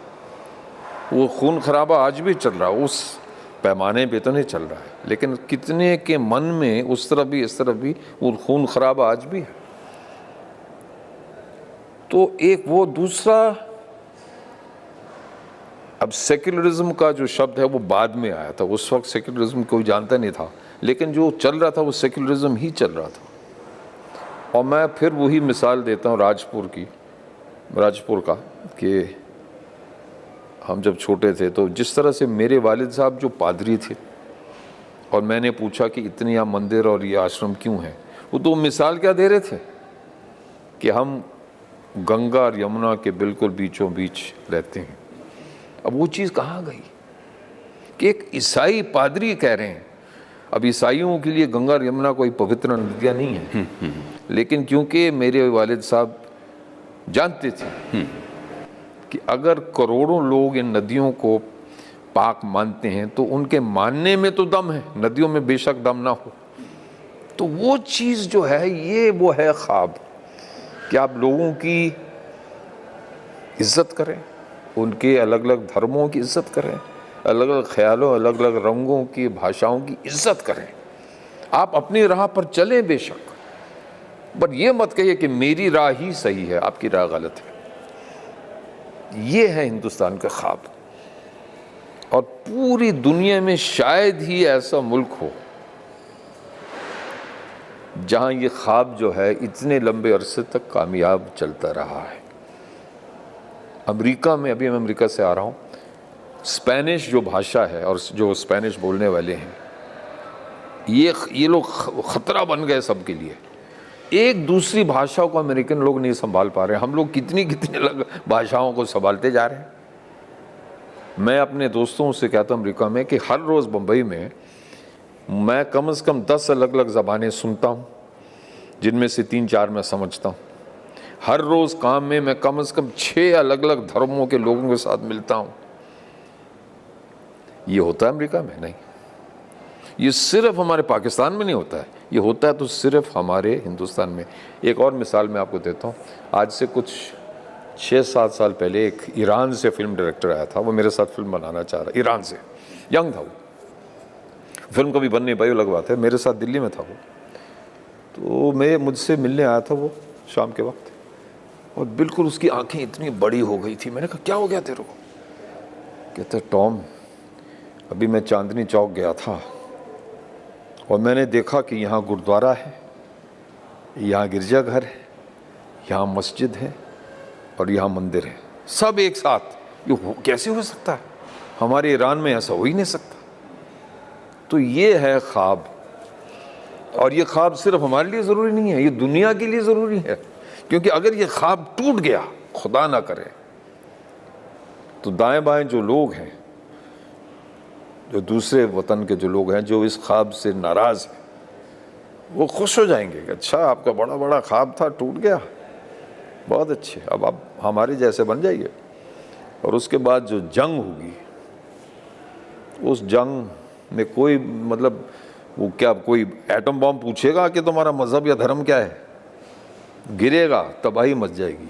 वो खून खराबा आज भी चल रहा है, उस पैमाने पे तो नहीं चल रहा है, लेकिन कितने के मन में उस तरफ भी इस तरफ भी वो खून खराबा आज भी है। तो एक वो, दूसरा, अब सेक्युलरिज्म का जो शब्द है वो बाद में आया था। उस वक्त सेक्युलरिज्म कोई जानता नहीं था, लेकिन जो चल रहा था वो सेक्युलरिज्म ही चल रहा था। और मैं फिर वही मिसाल देता हूँ राजपुर का, कि हम जब छोटे थे तो जिस तरह से मेरे वालिद साहब जो पादरी थे, और मैंने पूछा कि इतने यहाँ मंदिर और ये आश्रम क्यों हैं, वो तो मिसाल क्या दे रहे थे कि हम गंगा और यमुना के बिल्कुल बीचों बीच रहते हैं। अब वो चीज़ कहाँ गई कि एक ईसाई पादरी कह रहे हैं, अब ईसाइयों के लिए गंगा और यमुना कोई पवित्र नदियाँ नहीं है, लेकिन क्योंकि मेरे वालिद साहब जानते थे कि अगर करोड़ों लोग इन नदियों को पाक मानते हैं तो उनके मानने में तो दम है, नदियों में बेशक दम ना हो। तो वो चीज़ जो है ये वो है ख्वाब कि आप लोगों की इज्जत करें, उनके अलग अलग धर्मों की इज्जत करें, अलग अलग ख्यालों, अलग अलग रंगों की, भाषाओं की इज्जत करें। आप अपनी राह पर चलें बेशक, पर ये मत कहिए कि मेरी राह ही सही है, आपकी राह गलत है। ये है हिंदुस्तान का ख्वाब। और पूरी दुनिया में शायद ही ऐसा मुल्क हो जहां ये ख्वाब जो है इतने लंबे अरसे तक कामयाब चलता रहा है। अमेरिका में, अभी मैं अमेरिका से आ रहा हूँ, स्पेनिश जो भाषा है और जो स्पेनिश बोलने वाले हैं, ये लोग ख़तरा बन गए सबके लिए। एक दूसरी भाषा को अमेरिकन लोग नहीं संभाल पा रहे। हम लोग कितनी अलग भाषाओं को संभालते जा रहे हैं। मैं अपने दोस्तों से कहता हूँ अमेरिका में कि हर रोज़ बम्बई में मैं कम से कम 10 अलग अलग ज़बानें सुनता हूँ, जिनमें से 3-4 मैं समझता हूँ। हर रोज़ काम में मैं कम से कम 6 अलग अलग धर्मों के लोगों के साथ मिलता हूँ। ये होता है अमेरिका में? नहीं। ये सिर्फ हमारे पाकिस्तान में नहीं होता है, ये होता है तो सिर्फ हमारे हिंदुस्तान में। एक और मिसाल मैं आपको देता हूँ। आज से कुछ 6-7 साल पहले एक ईरान से फिल्म डायरेक्टर आया था, वो मेरे साथ फिल्म बनाना चाह रहा, ईरान से, यंग था वो, फिल्म कभी बन नहीं पाई, अलग बात है। मेरे साथ दिल्ली में था वो, तो मुझसे मिलने आया था वो शाम के वक्त, और बिल्कुल उसकी आंखें इतनी बड़ी हो गई थी। मैंने कहा क्या हो गया तेरे को? कहता टॉम, अभी मैं चांदनी चौक गया था और मैंने देखा कि यहाँ गुरुद्वारा है, यहाँ गिरजाघर है, यहाँ मस्जिद है और यहाँ मंदिर है, सब एक साथ। ये कैसे हो सकता है? हमारे ईरान में ऐसा हो ही नहीं सकता। तो ये है ख्वाब, और ये ख्वाब सिर्फ हमारे लिए ज़रूरी नहीं है, ये दुनिया के लिए ज़रूरी है। क्योंकि अगर ये ख्वाब टूट गया, खुदा ना करे, तो दाएं बाएं जो लोग हैं, जो दूसरे वतन के जो लोग हैं, जो इस ख्वाब से नाराज़ हैं, वो खुश हो जाएंगे कि अच्छा आपका बड़ा बड़ा ख्वाब था, टूट गया, बहुत अच्छे, अब आप हमारे जैसे बन जाइए। और उसके बाद जो जंग होगी, उस जंग में कोई मतलब वो क्या कोई एटम बॉम्ब पूछेगा कि तुम्हारा मज़हब या धर्म क्या है? गिरेगा, तबाही मच जाएगी।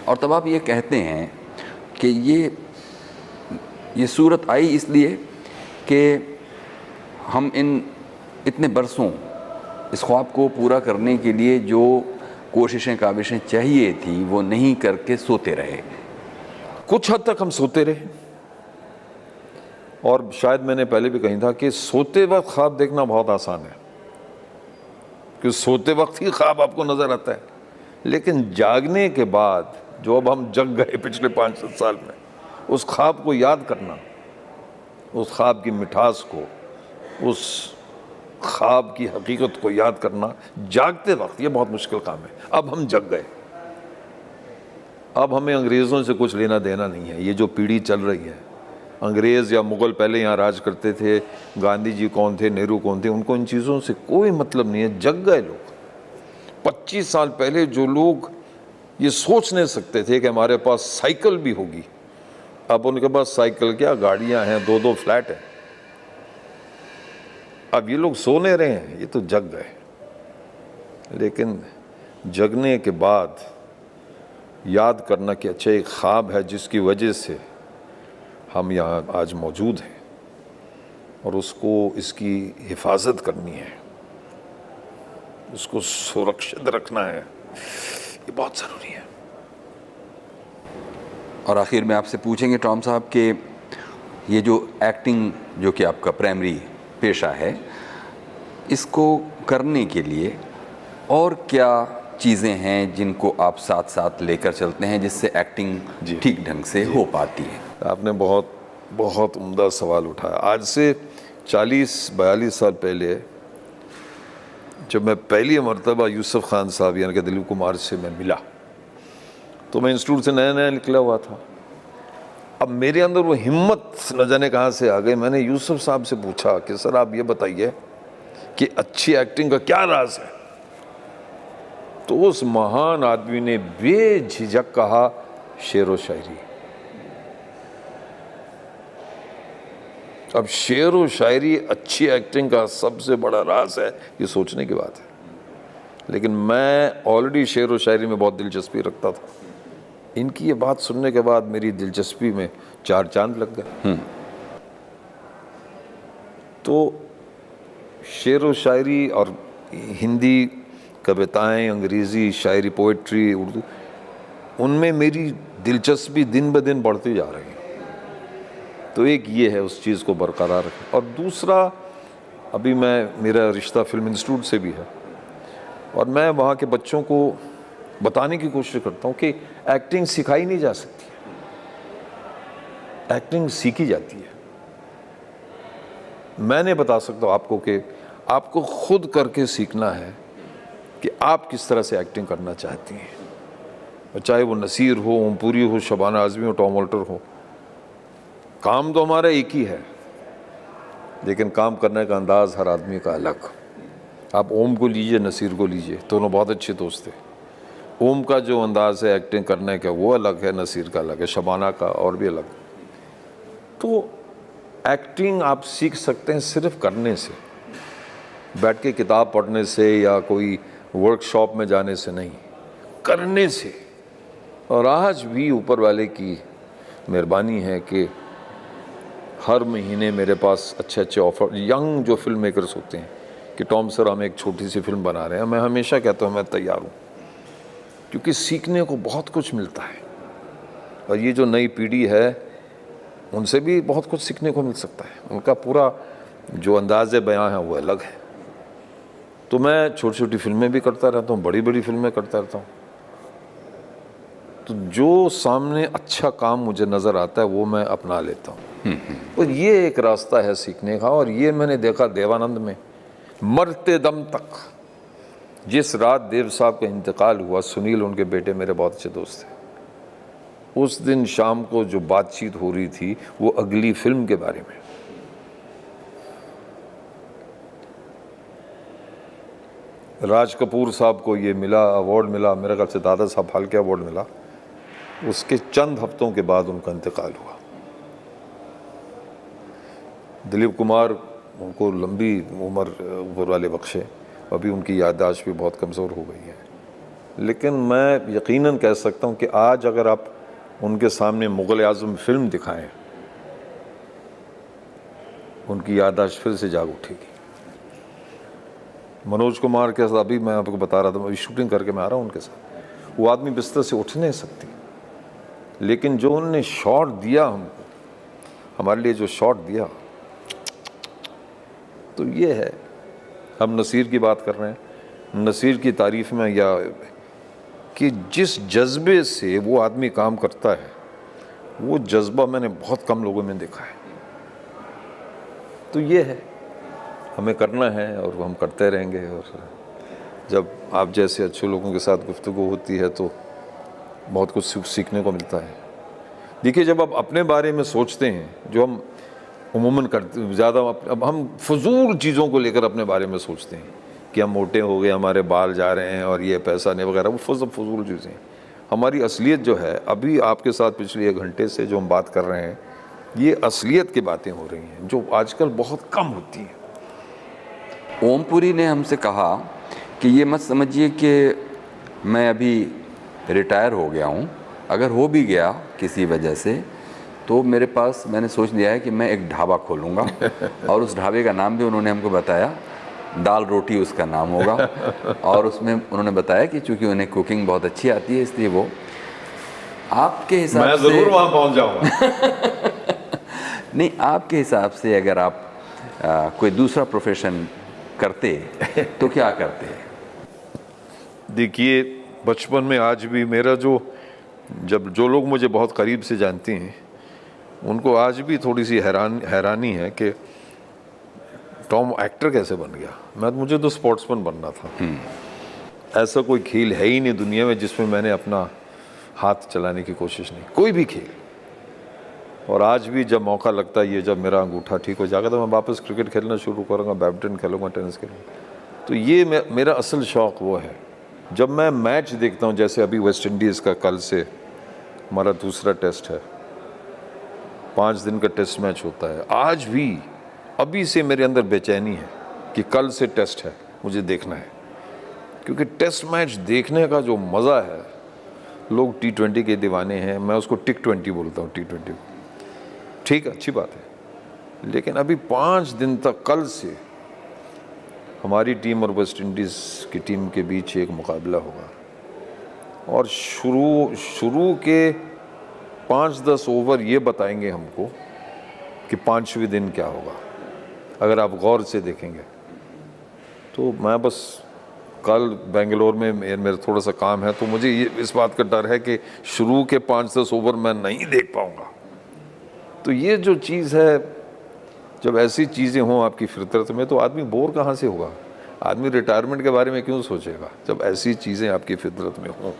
और तब आप ये कहते हैं कि ये सूरत आई इसलिए कि हम इतने बरसों इस ख्वाब को पूरा करने के लिए जो कोशिशें काविशें चाहिए थी वो नहीं करके सोते रहे। कुछ हद तक हम सोते रहे, और शायद मैंने पहले भी कही था कि सोते वक्त ख्वाब देखना बहुत आसान है, क्योंकि सोते वक्त ही ख्वाब आपको नज़र आता है। लेकिन जागने के बाद, जो अब हम जग गए पिछले 5-7 साल में, उस ख्वाब को याद करना, उस ख्वाब की मिठास को, उस ख्वाब की हकीकत को याद करना जागते वक्त, ये बहुत मुश्किल काम है। अब हम जग गए, अब हमें अंग्रेज़ों से कुछ लेना देना नहीं है। ये जो पीढ़ी चल रही है, अंग्रेज़ या मुग़ल पहले यहाँ राज करते थे, गांधी जी कौन थे, नेहरू कौन थे, उनको इन चीज़ों से कोई मतलब नहीं है। जग गए लोग। 25 साल पहले जो लोग ये सोच नहीं सकते थे कि हमारे पास साइकिल भी होगी, अब उनके पास साइकिल क्या, गाड़ियाँ हैं, 2-2 फ्लैट हैं। अब ये लोग सो नहीं रहे हैं, ये तो जग गए। लेकिन जगने के बाद याद करना कि अच्छा एक ख्वाब है जिसकी वजह से हम यहाँ आज मौजूद हैं, और उसको, इसकी हिफाजत करनी है, उसको सुरक्षित रखना है, ये बहुत ज़रूरी है। और आखिर में आपसे पूछेंगे टॉम साहब कि ये जो एक्टिंग, जो कि आपका प्राइमरी पेशा है, इसको करने के लिए और क्या चीज़ें हैं जिनको आप साथ साथ लेकर चलते हैं जिससे एक्टिंग ठीक ढंग से हो पाती है? आपने बहुत उम्दा सवाल उठाया। आज से 40-42 साल पहले जब मैं पहली मरतबा यूसुफ खान साहब यानी कि दिलीप कुमार से मैं मिला, तो मैं इंस्टीट्यूट से नया नया निकला हुआ था। अब मेरे अंदर वो हिम्मत न जाने कहाँ से आ गई। मैंने यूसुफ साहब से पूछा कि सर आप ये बताइए कि अच्छी एक्टिंग का क्या राज है। तो उस महान आदमी ने बेझिझक कहा, शेर व शायरी। अब शेर व शायरी अच्छी एक्टिंग का सबसे बड़ा राज है, ये सोचने की बात है। लेकिन मैं ऑलरेडी शेर व शायरी में बहुत दिलचस्पी रखता था। इनकी ये बात सुनने के बाद मेरी दिलचस्पी में 4 चांद लग गए। तो शेर व शायरी और हिंदी कविताएं, अंग्रेज़ी शायरी, पोइट्री, उर्दू, उनमें मेरी दिलचस्पी दिन ब दिन बढ़ती जा रही है। तो एक ये है उस चीज़ को बरकरार रखें। और दूसरा, अभी मेरा रिश्ता फिल्म इंस्टीट्यूट से भी है और मैं वहाँ के बच्चों को बताने की कोशिश करता हूँ कि एक्टिंग सिखाई नहीं जा सकती, एक्टिंग सीखी जाती है। मैं नहीं बता सकता आपको कि आपको खुद करके सीखना है कि आप किस तरह से एक्टिंग करना चाहती हैं। चाहे वो नसीर हो, ओमपुरी हो, शबाना आज़मी हो, टॉम ऑल्टर हो, काम तो हमारा एक ही है, लेकिन काम करने का अंदाज़ हर आदमी का अलग। आप ओम को लीजिए, नसीर को लीजिए, दोनों बहुत अच्छे दोस्त थे। ओम का जो अंदाज़ है एक्टिंग करने का वो अलग है, नसीर का अलग है, शबाना का और भी अलग। तो एक्टिंग आप सीख सकते हैं सिर्फ करने से, बैठ के किताब पढ़ने से या कोई वर्कशॉप में जाने से नहीं, करने से। और आज भी ऊपर वाले की मेहरबानी है कि हर महीने मेरे पास अच्छे अच्छे ऑफर, यंग जो फिल्म मेकर्स होते हैं कि टॉम सर हम एक छोटी सी फिल्म बना रहे हैं, मैं हमेशा कहता हूँ मैं तैयार हूँ, क्योंकि सीखने को बहुत कुछ मिलता है। और ये जो नई पीढ़ी है उनसे भी बहुत कुछ सीखने को मिल सकता है, उनका पूरा जो अंदाज़ बयां है वो अलग है। तो मैं छोटी छोटी फिल्में भी करता रहता हूँ, बड़ी बड़ी फिल्में करता रहता हूँ। तो जो सामने अच्छा काम मुझे नज़र आता है वो मैं अपना लेता हूँ। और ये एक रास्ता है सीखने का। और ये मैंने देखा देवानंद में, मरते दम तक। जिस रात देव साहब का इंतकाल हुआ, सुनील उनके बेटे मेरे बहुत अच्छे दोस्त थे, उस दिन शाम को जो बातचीत हो रही थी वो अगली फिल्म के बारे में। राज कपूर साहब को ये मिला, अवार्ड मिला, मेरे ख्याल से दादा साहब फाल्के अवार्ड मिला। उसके चंद हफ्तों के बाद उनका इंतकाल हुआ। दिलीप कुमार, उनको लंबी उम्र ऊपर वाले बख्शे, अभी उनकी याददाश्त भी बहुत कमज़ोर हो गई है। लेकिन मैं यकीनन कह सकता हूँ कि आज अगर आप उनके सामने मुग़ल आज़म फिल्म दिखाएं, उनकी याददाश्त फिर से जाग उठेगी। मनोज कुमार के साथ अभी मैं आपको बता रहा था, शूटिंग करके मैं आ रहा हूँ उनके साथ, वो आदमी बिस्तर से उठ नहीं सकती, लेकिन जो उन्होंने शॉट दिया हमको, हमारे लिए जो शॉट दिया, तो ये है। हम नसीर की बात कर रहे हैं, नसीर की तारीफ़ में, या कि जिस जज्बे से वो आदमी काम करता है, वो जज्बा मैंने बहुत कम लोगों में देखा है। तो ये है, हमें करना है और वो हम करते रहेंगे। और जब आप जैसे अच्छे लोगों के साथ गुफ्तगू होती है तो बहुत कुछ सीखने को मिलता है। देखिए, जब आप अपने बारे में सोचते हैं, जो हम उमूमन करते ज़्यादा, अब हम फजूल चीज़ों को लेकर अपने बारे में सोचते हैं कि हम मोटे हो गए, हमारे बाल जा रहे हैं और ये पैसा नहीं वगैरह, वो फजूल चीज़ें। हमारी असलियत जो है, अभी आपके साथ पिछले 1 घंटे से जो हम बात कर रहे हैं, ये असलियत की बातें हो रही हैं जो आजकल बहुत कम होती हैं। ओमपुरी ने हमसे कहा कि ये मत समझिए कि मैं अभी रिटायर हो गया हूँ, अगर हो भी गया किसी वजह से तो मेरे पास, मैंने सोच लिया है कि मैं एक ढाबा खोलूँगा और उस ढाबे का नाम भी उन्होंने हमको बताया, दाल रोटी उसका नाम होगा। और उसमें उन्होंने बताया कि चूँकि उन्हें कुकिंग बहुत अच्छी आती है, इसलिए वो आपके हिसाब से, मैं ज़रूर वहाँ पहुँच जाऊँगा। नहीं, आपके हिसाब से अगर आप कोई दूसरा प्रोफेशन करते तो क्या करते? देखिए, बचपन में आज भी मेरा जो लोग मुझे बहुत करीब से जानते हैं, उनको आज भी थोड़ी सी हैरानी है कि टॉम एक्टर कैसे बन गया। मुझे तो स्पोर्ट्समैन बनना था। ऐसा कोई खेल है ही नहीं दुनिया में जिसमें मैंने अपना हाथ चलाने की कोशिश नहीं, कोई भी खेल। और आज भी जब मौका लगता है, ये जब मेरा अंगूठा ठीक हो जाएगा तो मैं वापस क्रिकेट खेलना शुरू करूँगा, बैडमिंटन खेलूँगा, टेनिस खेलूँगा। तो ये मेरा असल शौक़ वो है। जब मैं मैच देखता हूँ, जैसे अभी वेस्ट इंडीज़ का कल से हमारा दूसरा टेस्ट है, 5 दिन का टेस्ट मैच होता है, आज भी अभी से मेरे अंदर बेचैनी है कि कल से टेस्ट है, मुझे देखना है। क्योंकि टेस्ट मैच देखने का जो मज़ा है, लोग T20 के दीवाने हैं, मैं उसको टिक-20 बोलता हूँ, T20। ठीक, अच्छी बात है, लेकिन अभी 5 दिन तक, कल से हमारी टीम और वेस्ट इंडीज़ की टीम के बीच एक मुकाबला होगा और शुरू के 5-10 ओवर ये बताएंगे हमको कि 5वें दिन क्या होगा। अगर आप गौर से देखेंगे तो मैं बस कल बेंगलोर में मेरा थोड़ा सा काम है, तो मुझे ये इस बात का डर है कि शुरू के 5-10 ओवर मैं नहीं देख पाऊँगा। तो ये जो चीज़ है, जब ऐसी चीज़ें हों आपकी फितरत में, तो आदमी बोर कहाँ से होगा? आदमी रिटायरमेंट के बारे में क्यों सोचेगा जब ऐसी चीज़ें आपकी फितरत में हों?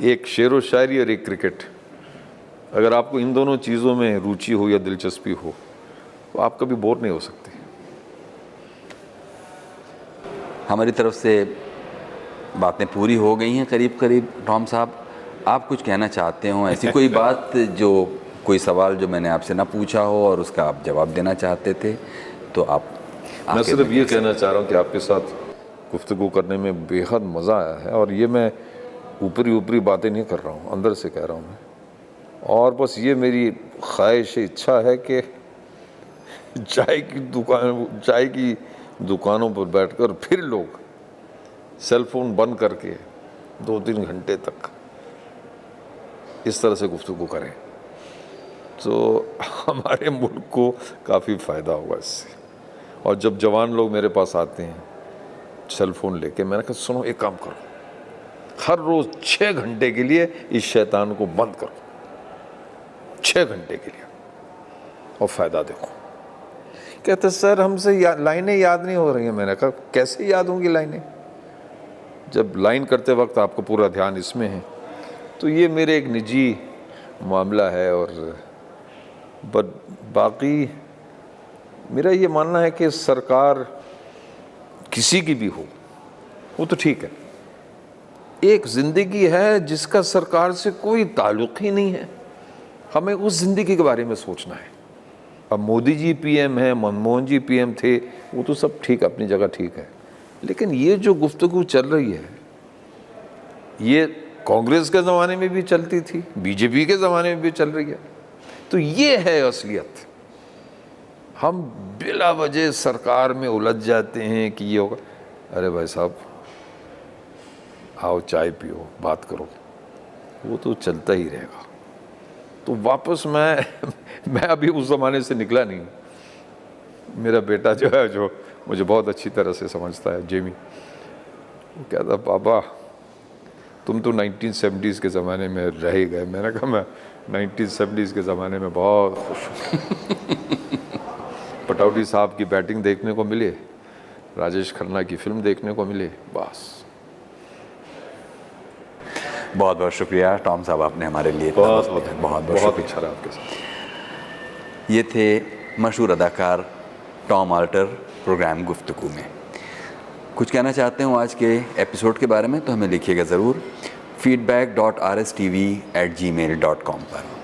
एक शेर व शायरी और एक क्रिकेट, अगर आपको इन दोनों चीज़ों में रुचि हो या दिलचस्पी हो तो आप कभी बोर नहीं हो सकते। हमारी तरफ से बातें पूरी हो गई हैं करीब करीब। टॉम साहब, आप कुछ कहना चाहते हो, ऐसी कोई बात जो, कोई सवाल जो मैंने आपसे ना पूछा हो और उसका आप जवाब देना चाहते थे, तो आप? मैं सिर्फ ये कहना चाह रहा हूँ कि आपके साथ गुफ्तगू करने में बेहद मज़ा आया है, और ये मैं ऊपरी बातें नहीं कर रहा हूँ, अंदर से कह रहा हूँ मैं। और बस ये मेरी ख्वाहिश, इच्छा है कि चाय की दुकानों पर बैठकर फिर लोग सेल फोन बंद करके 2-3 घंटे तक इस तरह से गुफ्तगू करें, तो हमारे मुल्क को काफ़ी फ़ायदा होगा इससे। और जब जवान लोग मेरे पास आते हैं सेल फोन लेके, मैंने कहा सुनो, एक काम करो, हर रोज़ 6 घंटे के लिए इस शैतान को बंद करो, 6 घंटे के लिए, और फ़ायदा देखो। कहते सर हमसे लाइनें याद नहीं हो रही हैं। मैंने कहा कैसे याद होंगी लाइनें, जब लाइन करते वक्त आपको पूरा ध्यान इसमें है। तो ये मेरे एक निजी मामला है, और बाकी मेरा ये मानना है कि सरकार किसी की भी हो वो तो ठीक है, एक ज़िंदगी है जिसका सरकार से कोई ताल्लुक़ ही नहीं है, हमें उस ज़िंदगी के बारे में सोचना है। अब मोदी जी पीएम हैं, मनमोहन जी पीएम थे, वो तो सब ठीक, अपनी जगह ठीक है, लेकिन ये जो गुफ्तगू चल रही है, ये कांग्रेस के ज़माने में भी चलती थी, बीजेपी के ज़माने में भी चल रही है। तो ये है असलियत। हम बिला वजह सरकार में उलझ जाते हैं कि ये होगा। अरे भाई साहब, आओ चाय पियो, बात करो, वो तो चलता ही रहेगा। तो वापस मैं अभी उस ज़माने से निकला नहीं। मेरा बेटा जो है, जो मुझे बहुत अच्छी तरह से समझता है, जेमी, वो कहता पापा तुम तो 1970s के ज़माने में रह ही गए। मैंने कहा मैं 1970s के ज़माने में बहुत खुश हूँ। पटौडी साहब की बैटिंग देखने को मिले, राजेश खन्ना की फिल्म देखने को मिले, बस। बहुत बहुत शुक्रिया टॉम साहब, आपने हमारे लिए बहुत अच्छा रहा आपके साथ। ये थे मशहूर अदाकार टॉम आल्टर प्रोग्राम गुफ्तगू में। कुछ कहना चाहते हो आज के एपिसोड के बारे में तो हमें लिखिएगा ज़रूर feedback.rstv@gmail.com पर।